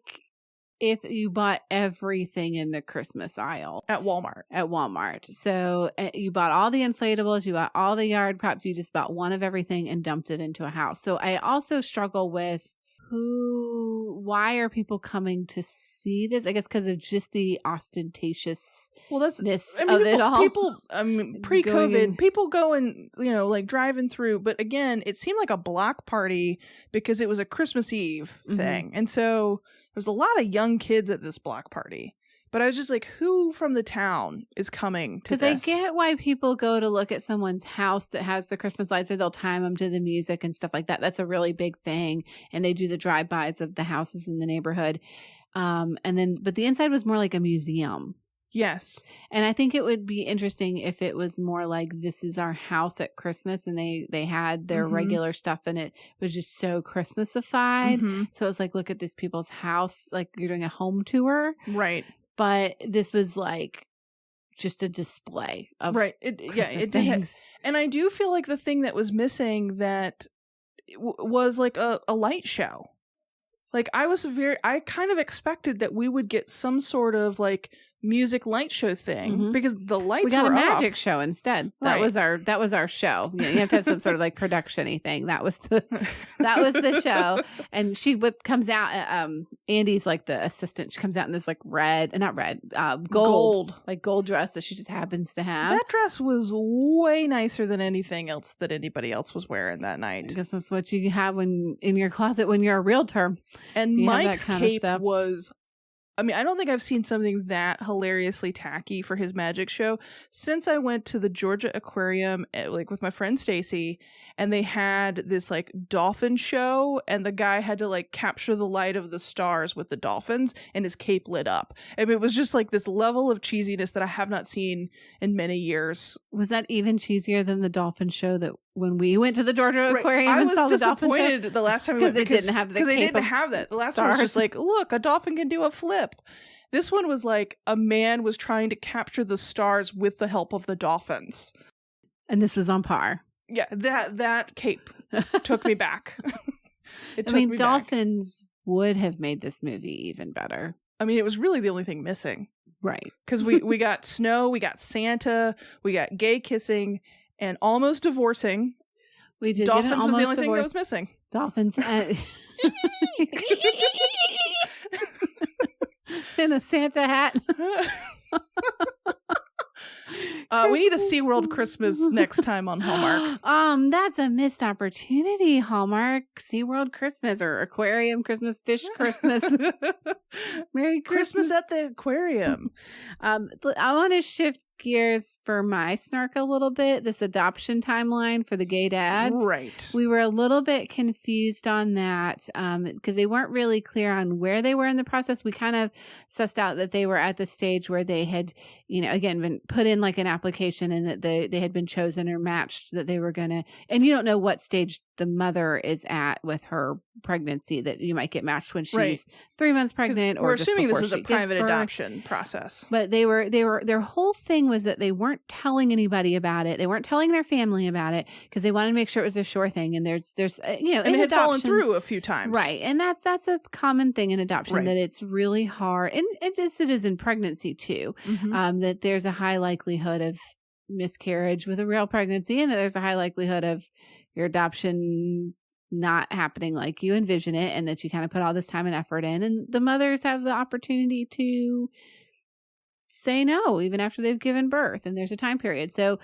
if you bought everything in the Christmas aisle. At Walmart. So you bought all the inflatables, you bought all the yard props, you just bought one of everything and dumped it into a house. So I also struggle with why are people coming to see this? I guess because of just the ostentatiousness of it all. People, pre-COVID, people going, like driving through. But again, it seemed like a block party because it was a Christmas Eve thing. And so there's a lot of young kids at this block party. But I was just like, who from the town is coming to this? Because I get why people go to look at someone's house that has the Christmas lights, or they'll time them to the music and stuff like that. That's a really big thing. And they do the drive-bys of the houses in the neighborhood. But the inside was more like a museum. Yes. And I think it would be interesting if it was more like, this is our house at Christmas, and they had their regular stuff, and it was just so Christmasified. So it's like, look at this people's house, like you're doing a home tour. Right. But this was like just a display of things. And I do feel like the thing that was missing that was like a light show. Like I kind of expected that we would get some sort of like music light show thing because the lights we got were a magic up. show instead. That was our show. You have to have some sort of like production-y thing. That was the show. And she comes out. Andy's like the assistant. She comes out in this like gold like gold dress that she just happens to have. That dress was way nicer than anything else that anybody else was wearing that night. I guess that's what you have in your closet when you're a realtor. And Mike's cape was. I mean, I don't think I've seen something that hilariously tacky for his magic show since I went to the Georgia Aquarium, like with my friend Stacy, and they had this like dolphin show, and the guy had to like capture the light of the stars with the dolphins, and his cape lit up. I mean, it was just like this level of cheesiness that I have not seen in many years. Was that even cheesier than the dolphin show that when we went to the Georgia Aquarium and saw the dolphin show? I was disappointed the last time we went because they didn't have that. The last one was just like, look, a dolphin can do a flip. This one was like a man was trying to capture the stars with the help of the dolphins. And this was on par. Yeah, that cape took me back. Dolphins would have made this movie even better. I mean, it was really the only thing missing. Right. Because we got snow, we got Santa, we got gay kissing, and almost divorcing. We did. Dolphins was the only thing that was missing. Dolphins in a Santa hat. We need a SeaWorld Christmas next time on Hallmark. That's a missed opportunity, Hallmark. SeaWorld Christmas or Aquarium Christmas, Fish Christmas. Merry Christmas at the aquarium. I want to shift gears for my snark a little bit. This adoption timeline for the gay dads. Right. We were a little bit confused on that because they weren't really clear on where they were in the process. We kind of sussed out that they were at the stage where they had, again, been put in like an application and that they had been chosen or matched, that they were going to, and you don't know what stage the mother is at with her pregnancy, that you might get matched when she's 3 months pregnant, or we're just assuming before this is a she private gives birth. adoption process. But their whole thing was that they weren't telling anybody about it. They weren't telling their family about it because they wanted to make sure it was a sure thing. And there's and it had fallen through a few times, right? And that's a common thing in adoption, right. That it's really hard, and it is in pregnancy too. Mm-hmm. That there's a high likelihood of miscarriage with a real pregnancy, and that there's a high likelihood of your adoption not happening like you envision it, and that you kind of put all this time and effort in, and the mothers have the opportunity to say no even after they've given birth, and there's a time period. So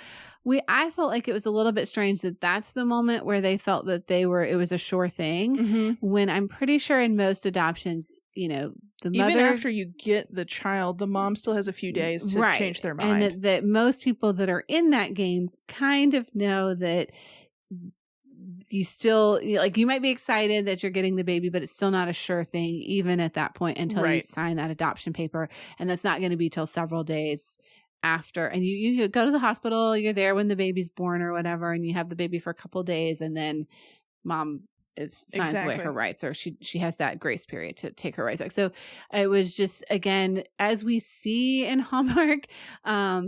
I felt like it was a little bit strange that that's the moment where they felt that it was a sure thing, when I'm pretty sure in most adoptions, the mother, even after you get the child, the mom still has a few days to change their mind. And that most people that are in that game kind of know that you still, you might be excited that you're getting the baby, but it's still not a sure thing even at that point until you sign that adoption paper. And that's not going to be till several days after. And you go to the hospital, you're there when the baby's born or whatever, and you have the baby for a couple of days, and then mom signs away her rights, or she has that grace period to take her rights back. So it was just, again, as we see in Hallmark, I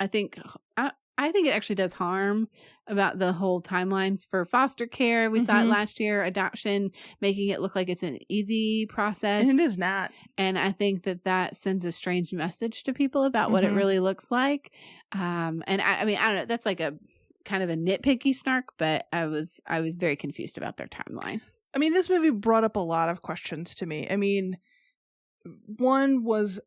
think it actually does harm about the whole timelines for foster care. We saw it last year, adoption, making it look like it's an easy process. And it is not. And I think that sends a strange message to people about what it really looks like. And I mean, I don't know, that's like a kind of a nitpicky snark, but I was very confused about their timeline. I mean, this movie brought up a lot of questions to me. I mean, one was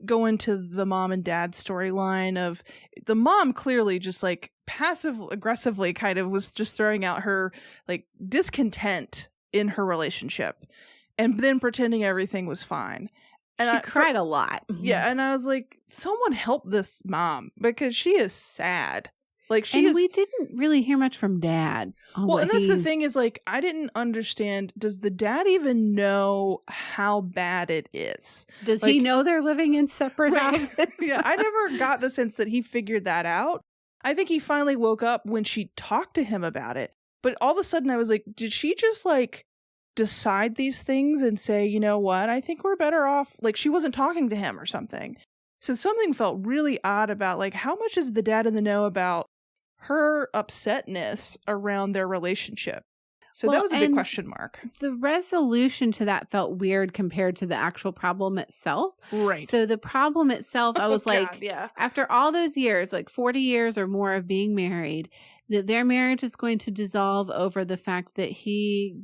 go into the mom and dad storyline of the mom clearly just like passive aggressively kind of was just throwing out her like discontent in her relationship and then pretending everything was fine. And she cried a lot. Yeah. And I was like, someone help this mom because she is sad. Like we didn't really hear much from dad. Well, and that's the thing is like, I didn't understand. Does the dad even know how bad it is? Does he know they're living in separate houses? Yeah, I never got the sense that he figured that out. I think he finally woke up when she talked to him about it. But all of a sudden I was like, did she just like decide these things and say, you know what? I think we're better off. Like she wasn't talking to him or something. So something felt really odd about like, how much is the dad in the know about her upsetness around their relationship? So that was a big question mark. The resolution to that felt weird compared to the actual problem itself. Right. So the problem itself, I was after all those years, like 40 years or more of being married, that their marriage is going to dissolve over the fact that he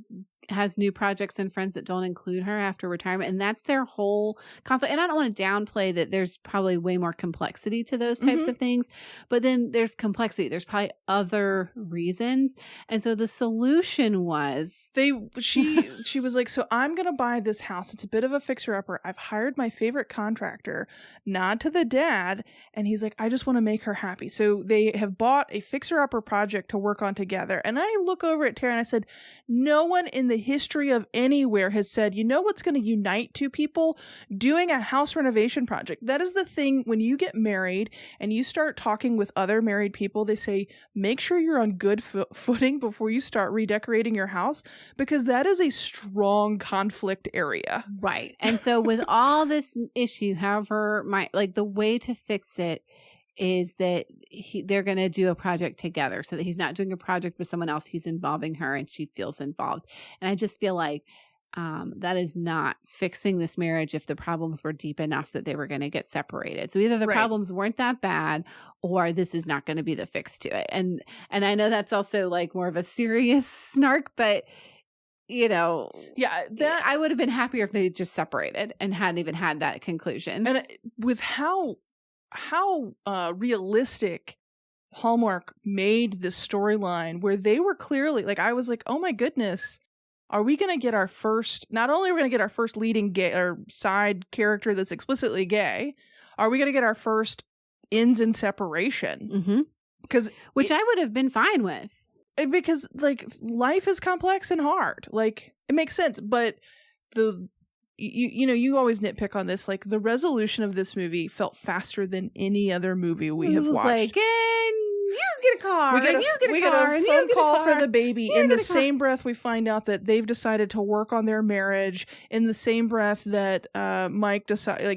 has new projects and friends that don't include her after retirement. And that's their whole conflict. And I don't want to downplay that there's probably way more complexity to those types of things, but then there's complexity. There's probably other reasons. And so the solution was she was like, so I'm going to buy this house. It's a bit of a fixer upper. I've hired my favorite contractor, nod to the dad. And he's like, I just want to make her happy. So they have bought a fixer upper project to work on together. And I look over at Tara and I said, no one in the history of anywhere has said, you know what's going to unite two people? Doing a house renovation project. That is the thing when you get married and you start talking with other married people, they say, make sure you're on good footing before you start redecorating your house, because that is a strong conflict area. Right. And so with all this issue, however, the way to fix it is that they're going to do a project together, so that he's not doing a project with someone else. He's involving her and she feels involved. And I just feel like that is not fixing this marriage if the problems were deep enough that they were going to get separated. So either the problems weren't that bad, or this is not going to be the fix to it. And I know that's also like more of a serious snark, but that I would have been happier if they just separated and hadn't even had that conclusion. And with how realistic Hallmark made this storyline, where they were clearly like, I was like, oh my goodness, are we going to get our first, not only are we going to get our first leading gay or side character that's explicitly gay, are we going to get our first ends in separation? Which I would have been fine with. Because like life is complex and hard. Like it makes sense, but you always nitpick on this. Like the resolution of this movie felt faster than any other movie we have watched. Like, you get a car. We get a phone call for the baby. In the same breath, we find out that they've decided to work on their marriage. In the same breath that Mike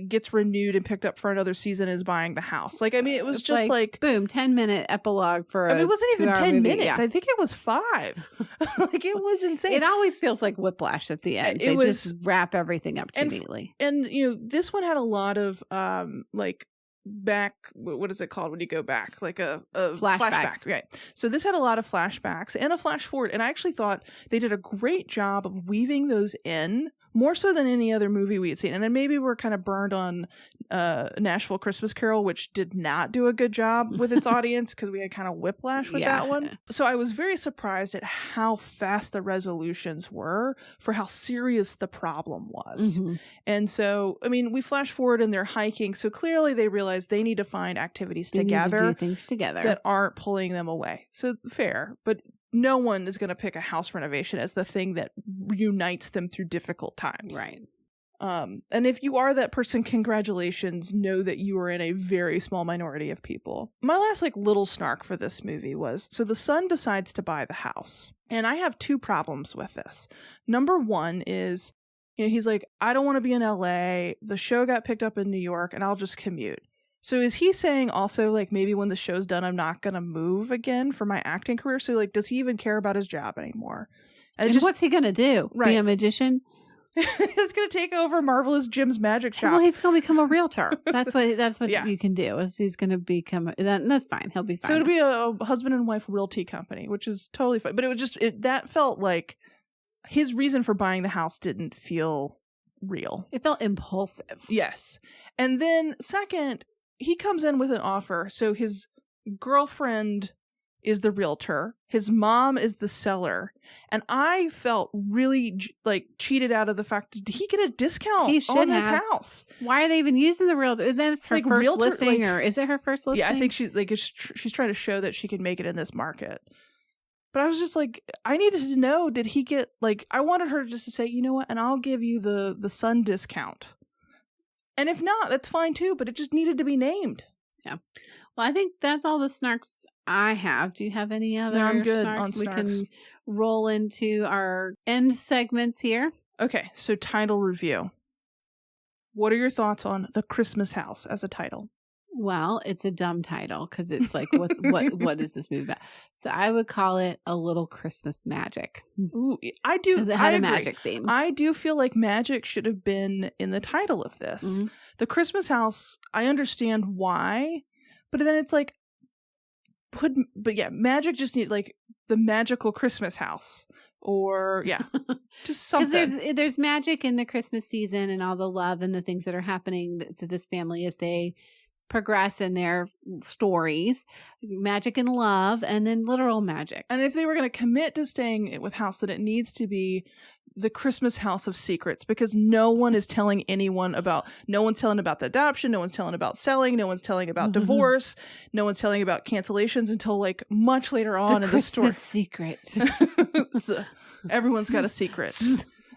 gets renewed and picked up for another season, and is buying the house. Like, I mean, it was just like boom, 10-minute epilogue for. It wasn't even 10 movie. minutes. Yeah. I think it was 5. Like it was insane. It always feels like whiplash at the end. They just wrap everything up too neatly. And this one had a lot of back, what is it called when you go back, like a flashback, right? So this had a lot of flashbacks and a flash forward, and I actually thought they did a great job of weaving those in, more so than any other movie we had seen. And then maybe we're kind of burned on Nashville Christmas Carol, which did not do a good job with its audience, because we had kind of whiplash with that one. So I was very surprised at how fast the resolutions were for how serious the problem was. And so, I mean, we flash forward and they're hiking, so clearly they realize they need to find activities together, do things together that aren't pulling them away. So fair, but no one is going to pick a house renovation as the thing that reunites them through difficult times. Right. And if you are that person, congratulations. Know that you are in a very small minority of people. My last little snark for this movie was, so the son decides to buy the house. And I have 2 problems with this. Number 1 is, he's like, I don't want to be in LA. The show got picked up in New York and I'll just commute. So is he saying also, maybe when the show's done, I'm not going to move again for my acting career? So, does he even care about his job anymore? And what's he going to do? Right. Be a magician? He's going to take over Marvelous Jim's magic shop. Well, he's going to become a realtor. That's what you can do. Is he's going to become, that's fine. He'll be fine. So it'll be a husband and wife realty company, which is totally fine. But it was just, that felt like his reason for buying the house didn't feel real. It felt impulsive. Yes. And then second, he comes in with an offer. So his girlfriend is the realtor. His mom is the seller. And I felt really cheated out of the fact, did he get a discount on his house? Why are they even using the realtor? That's her first realtor, listing, or is it her first listing? Yeah, I think she's trying to show that she can make it in this market. But I was just I needed to know, did he get, I wanted her just to say, you know what, and I'll give you the son discount. And if not, that's fine too, but it just needed to be named. Yeah. Well, I think that's all the snarks I have. Do you have any other I'm good snarks? On snarks. We can roll into our end segments here. Okay, so title review. What are your thoughts on The Christmas House as a title? Well, it's a dumb title because it's what is this movie about? So I would call it A Little Christmas Magic. Ooh, I do. It had a magic theme. I do feel like magic should have been in the title of this. Mm-hmm. The Christmas House, I understand why, but then it's magic just need the magical Christmas house. Or just something. Because there's magic in the Christmas season and all the love and the things that are happening to this family as they progress in their stories, magic and love, and then literal magic. And if they were going to commit to staying with house, then it needs to be the Christmas house of secrets, because no one is telling anyone no one's telling about the adoption, no one's telling about selling, no one's telling about divorce, no one's telling about cancellations until much later on in the story. Christmas secret. So, everyone's got a secret.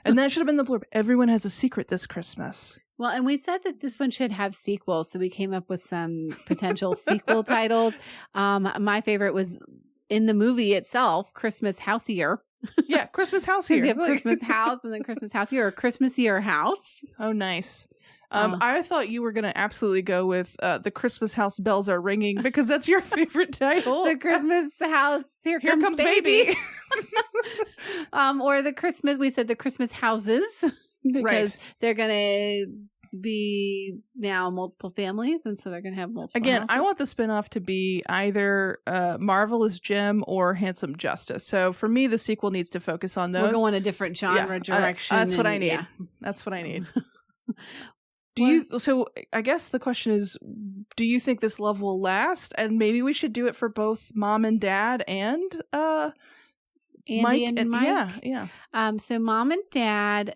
And that should have been the blurb. Everyone has a secret this Christmas. Well, and we said that this one should have sequels, so we came up with some potential sequel titles. My favorite was in the movie itself, Christmas House Year. Yeah, Christmas House Year. You have Christmas House and then Christmas House Year, or Christmas Year House. Oh, nice. I thought you were going to absolutely go with The Christmas House Bells Are Ringing because that's your favorite title. The Christmas House, Here Comes Baby. Or we said the Christmas Houses because they're going to be now multiple families, and so they're going to have multiple houses. I want the spinoff to be either Marvelous Jim or Handsome Justice. So for me, the sequel needs to focus on those. We're going a different genre direction. That's what I need. Yeah. That's what I need. So I guess the question is, do you think this love will last? And maybe we should do it for both mom and dad and Andy and Mike. Yeah. So mom and dad,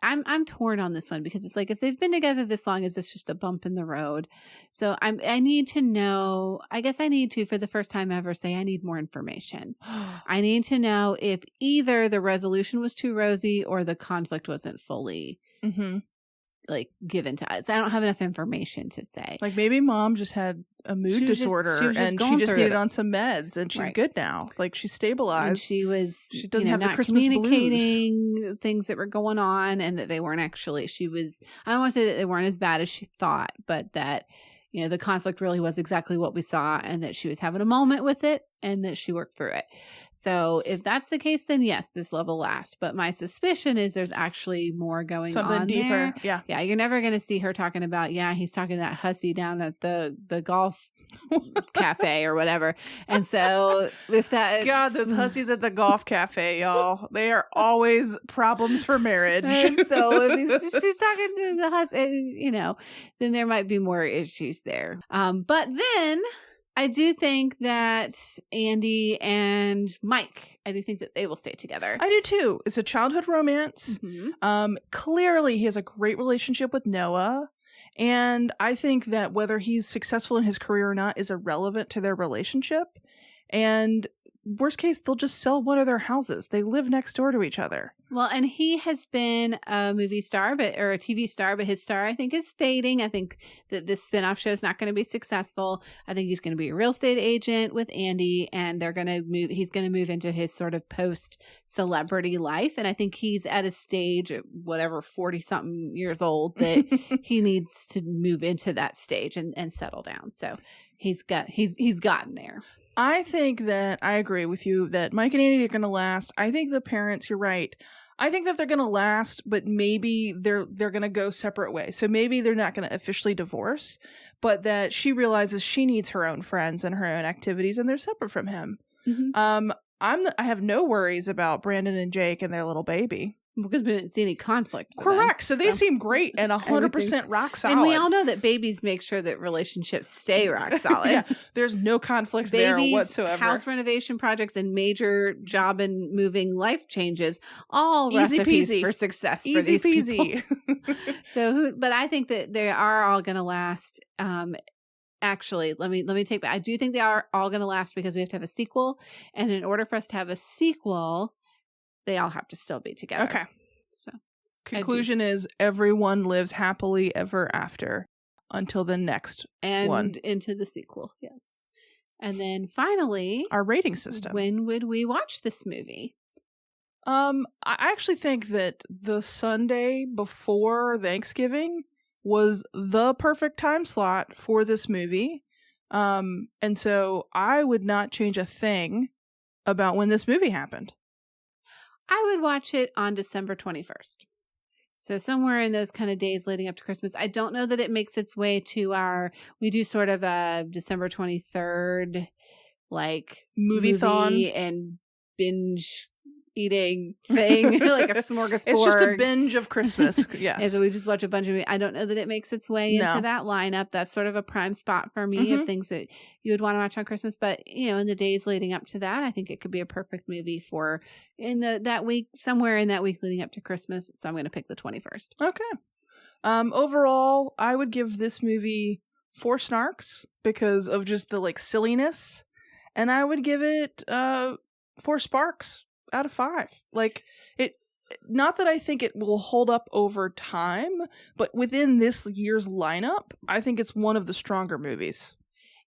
I'm torn on this one because it's like, if they've been together this long, is this just a bump in the road? So I need to know, I guess I need to, for the first time ever, say I need more information. I need to know if either the resolution was too rosy or the conflict wasn't fully like given to us. I don't have enough information to say. Like maybe mom just had a mood disorder and she just needed on some meds and she's good now. Like she's stabilized. And she doesn't have the not Christmas communicating blues. Things that were going on, and that they weren't actually, I don't want to say that they weren't as bad as she thought, but that, the conflict really was exactly what we saw, and that she was having a moment with it and that she worked through it. So if that's the case, then yes, this love will last. But my suspicion is there's actually more going on. Something deeper. There. Yeah. Yeah. You're never going to see her talking about, he's talking to that hussy down at the golf cafe or whatever. And so if that. God, those hussies at the golf cafe, y'all. They are always problems for marriage. And so if she's talking to the hussy, then there might be more issues there. But then I do think that Andy and Mike, I do think that they will stay together. I do too. It's a childhood romance. Clearly, he has a great relationship with Noah. And I think that whether he's successful in his career or not is irrelevant to their relationship. And worst case, they'll just sell one of their houses. They live next door to each other. Well, and he has been a movie star, or a TV star, but his star, I think, is fading. I think that this spinoff show is not going to be successful. I think he's going to be a real estate agent with Andy, and he's going to move into his sort of post-celebrity life. And I think he's at a stage, whatever, 40-something years old, that he needs to move into that stage and settle down. So he's gotten there. I think that I agree with you that Mike and Andy are going to last. I think the parents, you're right. I think that they're going to last, but maybe they're going to go separate ways. So maybe they're not going to officially divorce, but that she realizes she needs her own friends and her own activities, and they're separate from him. I have no worries about Brandon and Jake and their little baby. Because we didn't see any conflict. Correct. So they seem great and 100% rock solid. And we all know that babies make sure that relationships stay rock solid. Yeah, there's no conflict there whatsoever. House renovation projects and major job and moving life changes, all easy recipes peasy for success easy for these peasy. People. But I think that they are all going to last. Actually, let me take back. I do think they are all going to last because we have to have a sequel. And in order for us to have a sequel, they all have to still be together. Okay. So conclusion is everyone lives happily ever after until the next one. And into the sequel, yes. And then finally, our rating system. When would we watch this movie? I actually think that the Sunday before Thanksgiving was the perfect time slot for this movie. And so I would not change a thing about when this movie happened. I would watch it on December 21st. So somewhere in those kind of days leading up to Christmas. I don't know that it makes its way to we do sort of a December 23rd, like movie and binge eating thing, like a smorgasbord. It's just a binge of Christmas. Yes. And so we just watch a bunch of movies. I don't know that it makes its way into that lineup. That's sort of a prime spot for me of things that you would want to watch on Christmas. But, in the days leading up to that, I think it could be a perfect movie for that week, somewhere in that week leading up to Christmas. So I'm going to pick the 21st. Okay. Overall, I would give this movie 4 snarks because of just the silliness. And I would give it 4 sparks out of 5. Not that I think it will hold up over time, but within this year's lineup, I think it's one of the stronger movies.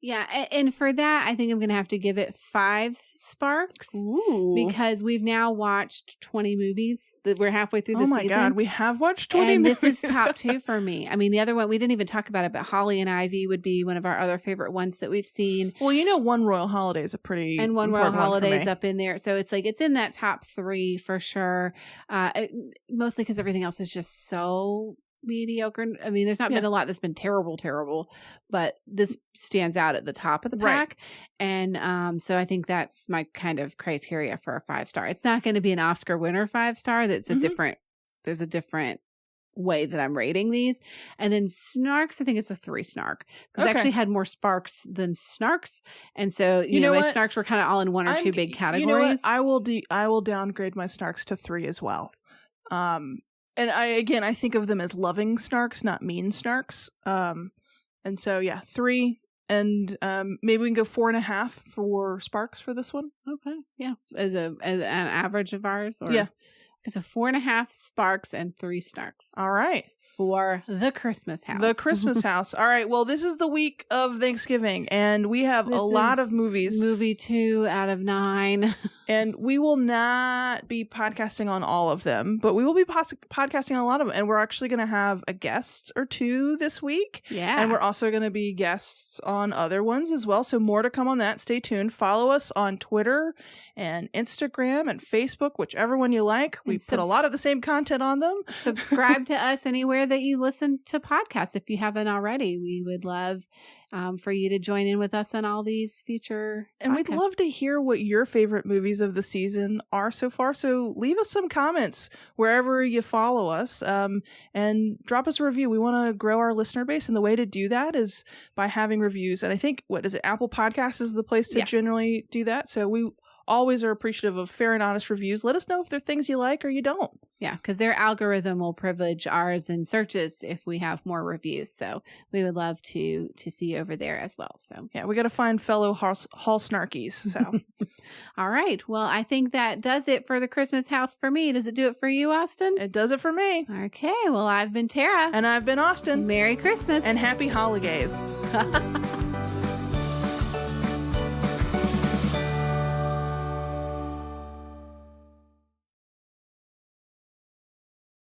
Yeah, and for that, I think I'm going to have to give it 5 sparks. Ooh. Because we've now watched 20 movies. We're halfway through the season. Oh my God, we have watched 20 and movies. This is top 2 for me. I mean, the other one, we didn't even talk about it, but Holly and Ivy would be one of our other favorite ones that we've seen. Well, One Royal Holiday is a pretty And One Royal Holiday is me. up in there. So it's like, it's in that top 3 for sure. Mostly because everything else is just so mediocre. I mean, there's not been a lot that's been terrible, but this stands out at the top of the pack. Right. And so I think that's my kind of criteria for a 5-star. It's not going to be an Oscar winner 5-star. That's there's a different way that I'm rating these. And then Snarks, I think it's a 3 snark because I actually had more sparks than Snarks. And so, you know my Snarks were kind of all in 1 or 2 big categories. You know what? I will downgrade my Snarks to 3 as well. And I think of them as loving Snarks, not mean Snarks. And so 3, and maybe we can go 4.5 for sparks for this one. Okay, yeah, as an average of ours. Or, yeah, because of 4.5 sparks and 3 Snarks. All right. For the Christmas house. The Christmas house. All right. Well, this is the week of Thanksgiving, and we have a lot of movies. Movie 2 out of 9. And we will not be podcasting on all of them, but we will be podcasting on a lot of them. And we're actually going to have a guest or 2 this week. Yeah. And we're also going to be guests on other ones as well. So more to come on that. Stay tuned. Follow us on Twitter and Instagram and Facebook, whichever one you like. We put a lot of the same content on them. Subscribe to us anywhere that you listen to podcasts if you haven't already. We would love for you to join in with us on all these future and podcasts. We'd love to hear what your favorite movies of the season are so far. So leave us some comments wherever you follow us, and drop us a review. We want to grow our listener base, and the way to do that is by having reviews. And I think, Apple Podcasts is the place to generally do that. So we always are appreciative of fair and honest reviews. Let us know if there are things you like or you don't. Yeah, because their algorithm will privilege ours in searches if we have more reviews. So we would love to see you over there as well. So yeah, we got to find fellow hall snarkies. So all right. Well, I think that does it for the Christmas house for me. Does it do it for you, Austin? It does it for me. Okay. Well, I've been Tara. And I've been Austin. Merry Christmas. And happy holidays.